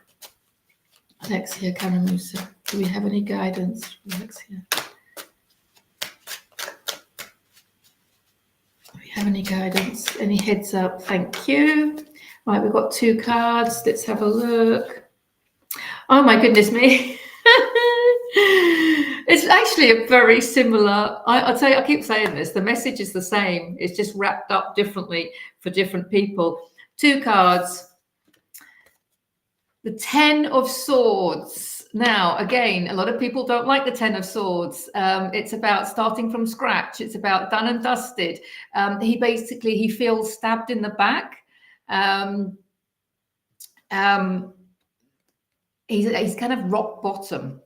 Alexia Caramusa. Do we have any guidance for Alexia? Do we have any guidance? Any heads up? Thank you. Right, we've got 2 cards. Let's have a look. Oh my goodness me. It's actually a very similar, I'll tell you, I keep saying this, the message is the same. It's just wrapped up differently for different people. 2 cards. The 10 of Swords. Now, again, a lot of people don't like the 10 of Swords. It's about starting from scratch. It's about done and dusted. He feels stabbed in the back. He's kind of rock bottom,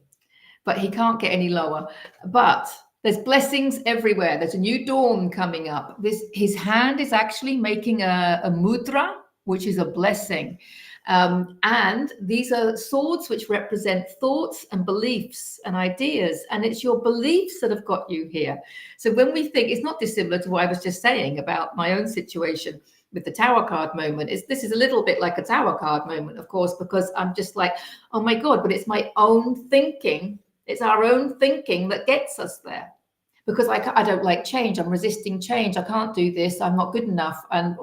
but he can't get any lower. But there's blessings everywhere. There's a new dawn coming up. His hand is actually making a mudra, which is a blessing. And these are swords which represent thoughts and beliefs and ideas. And it's your beliefs that have got you here. So when we think, it's not dissimilar to what I was just saying about my own situation with the Tower card moment. This is a little bit like a Tower card moment, of course, because I'm just like, oh my God, but it's my own thinking. It's our own thinking that gets us there. Because I don't like change. I'm resisting change. I can't do this. I'm not good enough. And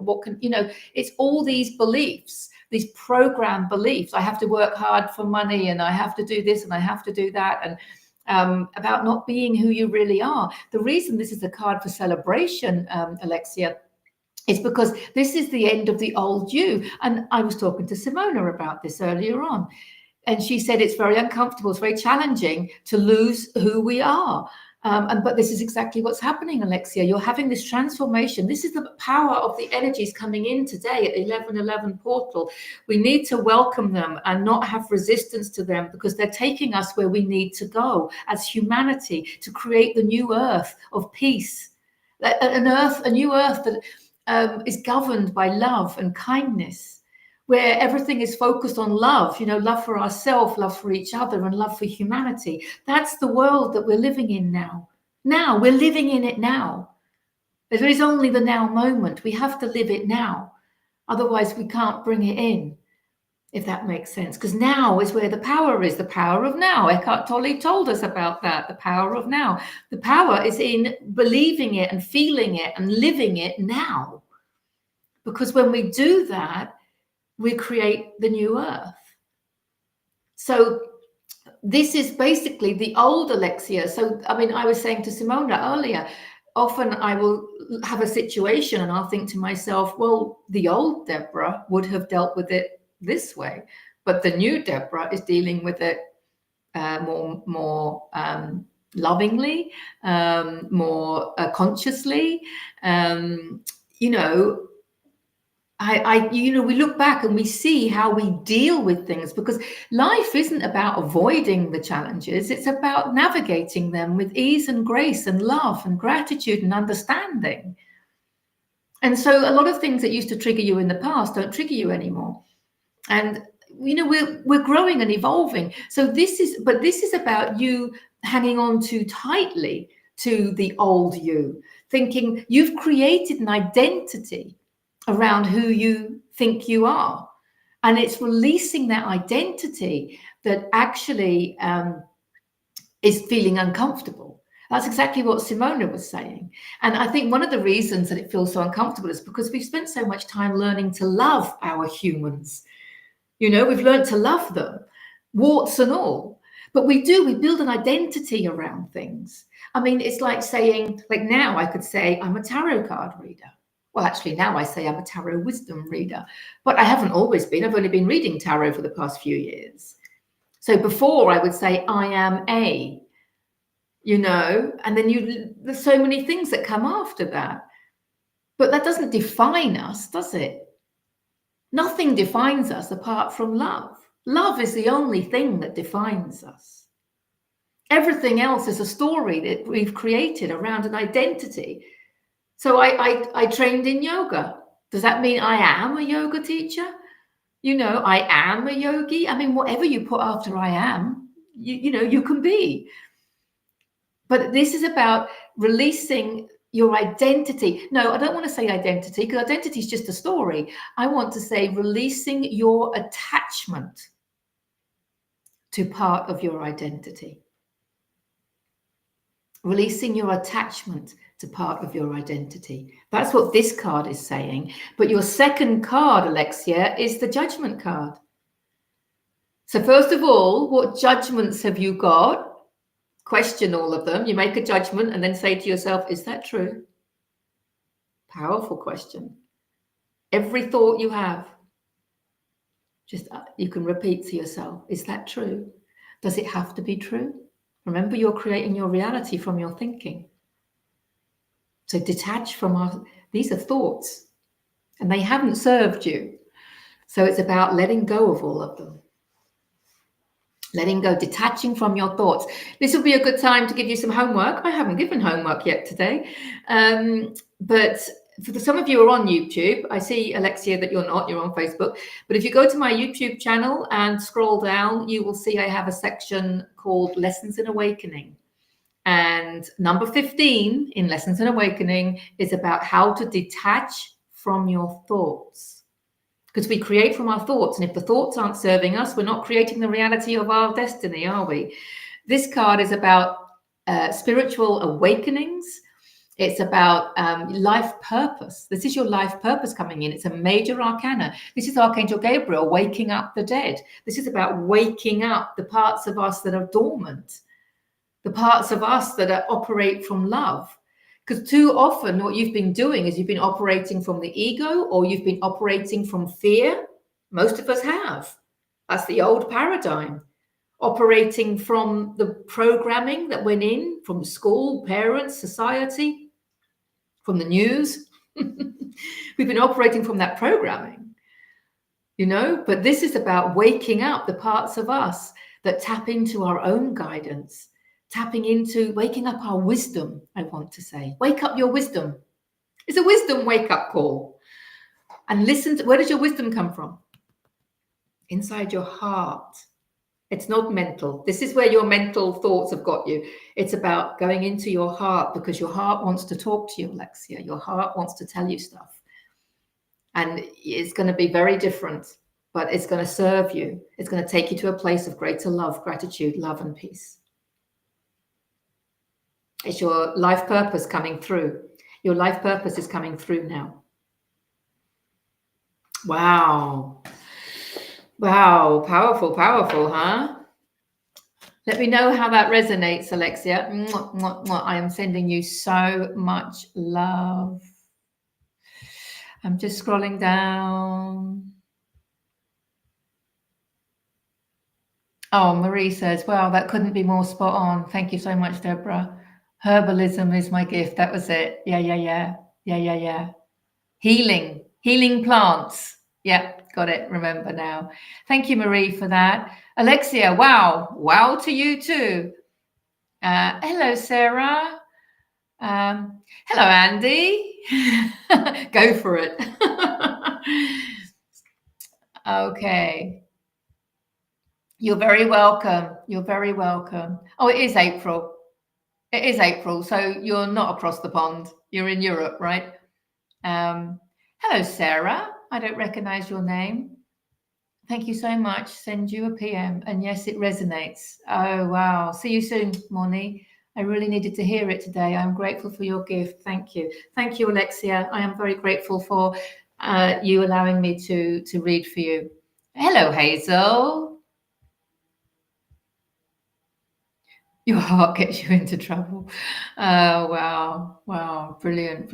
it's all these beliefs, these program beliefs. I have to work hard for money, and I have to do this, and I have to do that. And about not being who you really are. The reason this is a card for celebration, Alexia, is because this is the end of the old you. And I was talking to Simona about this earlier on. And she said it's very uncomfortable, it's very challenging to lose who we are. But this is exactly what's happening, Alexia. You're having this transformation. This is the power of the energies coming in today at 1111 portal. We need to welcome them and not have resistance to them, because they're taking us where we need to go as humanity, to create the new earth of peace. A new earth that is governed by love and kindness. where everything is focused on love, love for ourselves, love for each other, and love for humanity. That's the world that we're living in now. Now, we're living in it now. There is only the now moment. We have to live it now. Otherwise, we can't bring it in, if that makes sense. Because now is where the power is, the power of now. Eckhart Tolle told us about that, the power of now. The power is in believing it and feeling it and living it now. Because when we do that, we create the new earth. So this is basically the old Alexia. So, I mean, I was saying to Simona earlier, often I will have a situation and I'll think to myself, well, the old Deborah would have dealt with it this way, but the new Deborah is dealing with it more lovingly, more consciously. We look back and we see how we deal with things, because life isn't about avoiding the challenges. It's about navigating them with ease and grace and love and gratitude and understanding. And so a lot of things that used to trigger you in the past don't trigger you anymore. And we're growing and evolving. So this is about you hanging on too tightly to the old you, thinking you've created an identity around who you think you are. And it's releasing that identity that actually is feeling uncomfortable. That's exactly what Simona was saying. And I think one of the reasons that it feels so uncomfortable is because we've spent so much time learning to love our humans. We've learned to love them, warts and all. But we build an identity around things. I mean, it's like saying, like now I could say I'm a tarot card reader. Well, actually, now I say I'm a tarot wisdom reader, but I haven't always been. I've only been reading tarot for the past few years. So before I would say I am a, and then there's so many things that come after that. But that doesn't define us, does it? Nothing defines us apart from love. Love is the only thing that defines us. Everything else is a story that we've created around an identity. So I trained in yoga. Does that mean I am a yoga teacher? I am a yogi. I mean, whatever you put after I am, you can be. But this is about releasing your identity. No, I don't want to say identity, because identity is just a story. I want to say releasing your attachment to part of your identity. Releasing your attachment to part of your identity. That's what this card is saying. But your second card, Alexia, is the Judgment card. So first of all, what judgments have you got? Question all of them. You make a judgment and then say to yourself, is that true? Powerful question. Every thought you have, just you can repeat to yourself, is that true? Does it have to be true? Remember, you're creating your reality from your thinking. So detach from these are thoughts, and they haven't served you. So it's about letting go of all of them. Letting go, detaching from your thoughts. This will be a good time to give you some homework. I haven't given homework yet today. But for some of you who are on YouTube, I see, Alexia, that you're on Facebook. But if you go to my YouTube channel and scroll down, you will see I have a section called Lessons in Awakening. And number 15 in Lessons in Awakening is about how to detach from your thoughts. Because we create from our thoughts. And if the thoughts aren't serving us, we're not creating the reality of our destiny, are we? This card is about spiritual awakenings. It's about life purpose. This is your life purpose coming in. It's a major arcana. This is Archangel Gabriel waking up the dead. This is about waking up the parts of us that are dormant, the parts of us that operate from love. Because too often what you've been doing is you've been operating from the ego, or you've been operating from fear. Most of us have. That's the old paradigm. Operating from the programming that went in from school, parents, society, from the news. We've been operating from that programming, but this is about waking up the parts of us that tap into our own guidance. Waking up our wisdom, I want to say. Wake up your wisdom. It's a wisdom wake-up call. And listen to, where does your wisdom come from? inside your heart. It's not mental. This is where your mental thoughts have got you. It's about going into your heart, because your heart wants to talk to you, Alexia. Your heart wants to tell you stuff. And it's going to be very different, but it's going to serve you. It's going to take you to a place of greater love, gratitude, love, and peace. It's your life purpose coming through. Your life purpose is coming through now. Wow. Wow. Powerful, powerful, huh? Let me know how that resonates, Alexia. Mwah, mwah, mwah. I am sending you so much love. I'm just scrolling down. Oh, Marie says, wow, that couldn't be more spot on. Thank you so much, Deborah. Herbalism is my gift. That was it. Yeah. Healing plants. Yeah, got it. Remember now. Thank you, Marie, for that. Alexia, wow to you too. Hello, Sarah. Hello, Andy. Go for it. Okay. You're very welcome. You're very welcome. Oh, it is April. It is April. So you're not across the pond. You're in Europe, right? Hello, Sarah. I don't recognize your name. Thank you so much. Send you a PM. And yes, it resonates. Oh, wow. See you soon, Moni. I really needed to hear it today. I'm grateful for your gift. Thank you. Thank you, Alexia. I am very grateful for you allowing me to read for you. Hello, Hazel. Your heart gets you into trouble. Wow. Brilliant.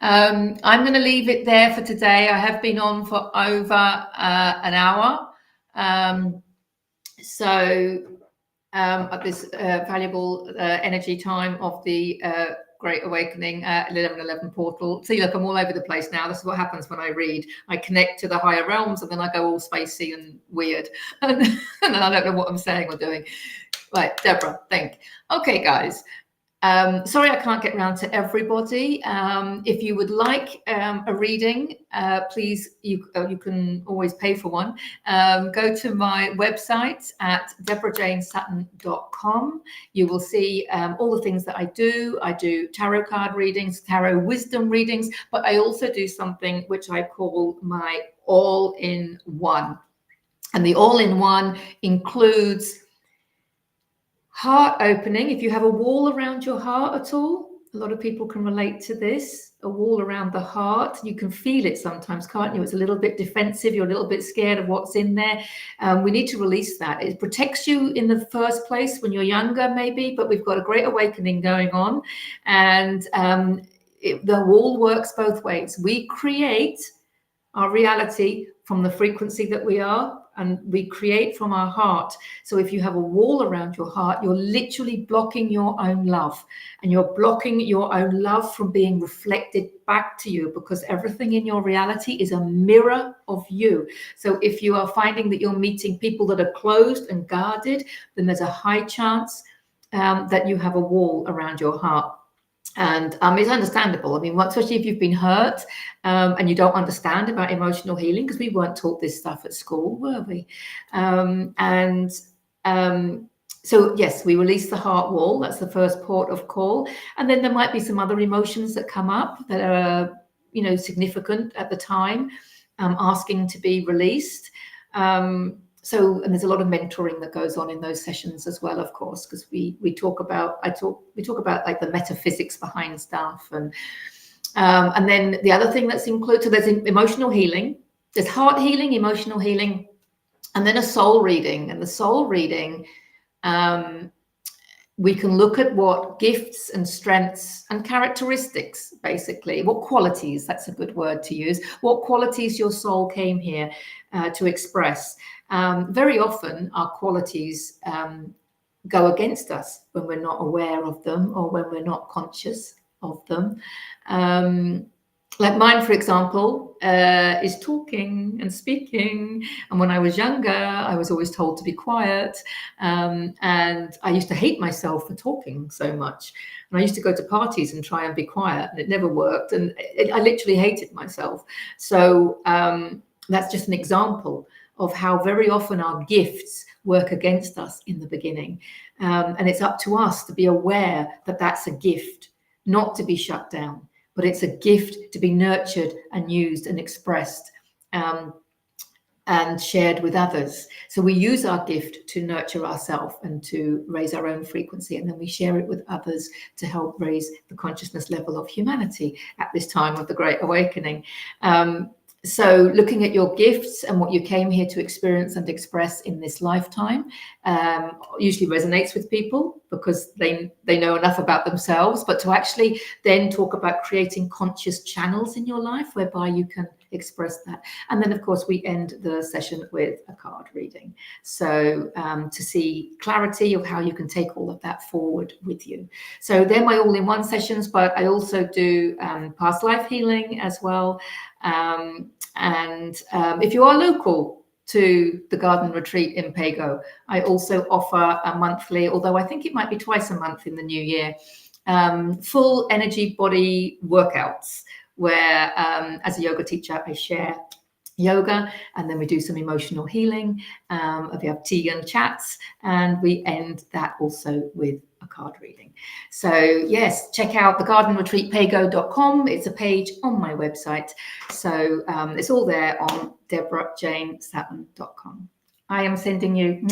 I'm going to leave it there for today. I have been on for over an hour. At this valuable energy time of the Great Awakening 1111 portal. See, look, I'm all over the place now. This is what happens when I read. I connect to the higher realms and then I go all spacey and weird. And then I don't know what I'm saying or doing. Right, Deborah, think. Okay, guys. Sorry I can't get round to everybody. If you would like a reading, please, you can always pay for one. Go to my website at deborahjanesutton.com. You will see all the things that I do. I do tarot card readings, tarot wisdom readings, but I also do something which I call my all-in-one. And the all-in-one includes heart opening. If you have a wall around your heart at all, a lot of people can relate to this, a wall around the heart. You can feel it sometimes, can't you? It's a little bit defensive. You're a little bit scared of what's in there. We need to release that. It protects you in the first place when you're younger, maybe, but we've got a great awakening going on. And the wall works both ways. We create our reality from the frequency that we are, and we create from our heart. So if you have a wall around your heart, you're literally blocking your own love, and you're blocking your own love from being reflected back to you, because everything in your reality is a mirror of you. So if you are finding that you're meeting people that are closed and guarded, then there's a high chance that you have a wall around your heart. And it's understandable. I mean, especially if you've been hurt and you don't understand about emotional healing, because we weren't taught this stuff at school, were we? So yes, we release the heart wall. That's the first port of call. And then there might be some other emotions that come up that are, significant at the time, asking to be released. And there's a lot of mentoring that goes on in those sessions as well, of course, because we talk about like the metaphysics behind stuff, and then the other thing that's included. So there's emotional healing, there's heart healing, emotional healing, and then a soul reading. And the soul reading, we can look at what gifts and strengths and characteristics, basically, what qualities, that's a good word to use, what qualities your soul came here to express. Very often our qualities go against us when we're not aware of them, or when we're not conscious of them. Like mine, for example, is talking and speaking. And when I was younger, I was always told to be quiet. And I used to hate myself for talking so much. And I used to go to parties and try and be quiet, and it never worked. And I literally hated myself. So that's just an example of how very often our gifts work against us in the beginning. And it's up to us to be aware that that's a gift, not to be shut down, but it's a gift to be nurtured and used and expressed. And shared with others. So we use our gift to nurture ourselves and to raise our own frequency, and then we share it with others to help raise the consciousness level of humanity at this time of the Great Awakening. So looking at your gifts and what you came here to experience and express in this lifetime usually resonates with people because they know enough about themselves, but to actually then talk about creating conscious channels in your life whereby you can express that. And then, of course, we end the session with a card reading. So to see clarity of how you can take all of that forward with you. So they're my all-in-one sessions, but I also do past life healing as well. If you are local to the Garden Retreat in Pago, I also offer a monthly, although I think it might be twice a month in the new year, full energy body workouts where as a yoga teacher, I share yoga, and then we do some emotional healing. We have tea and chats, and we end that also with a card reading. So yes, check out thegardenretreatpago.com. It's a page on my website. So it's all there on deborahjanesatin.com. I am sending you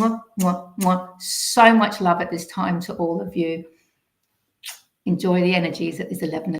so much love at this time to all of you. Enjoy the energies at this 11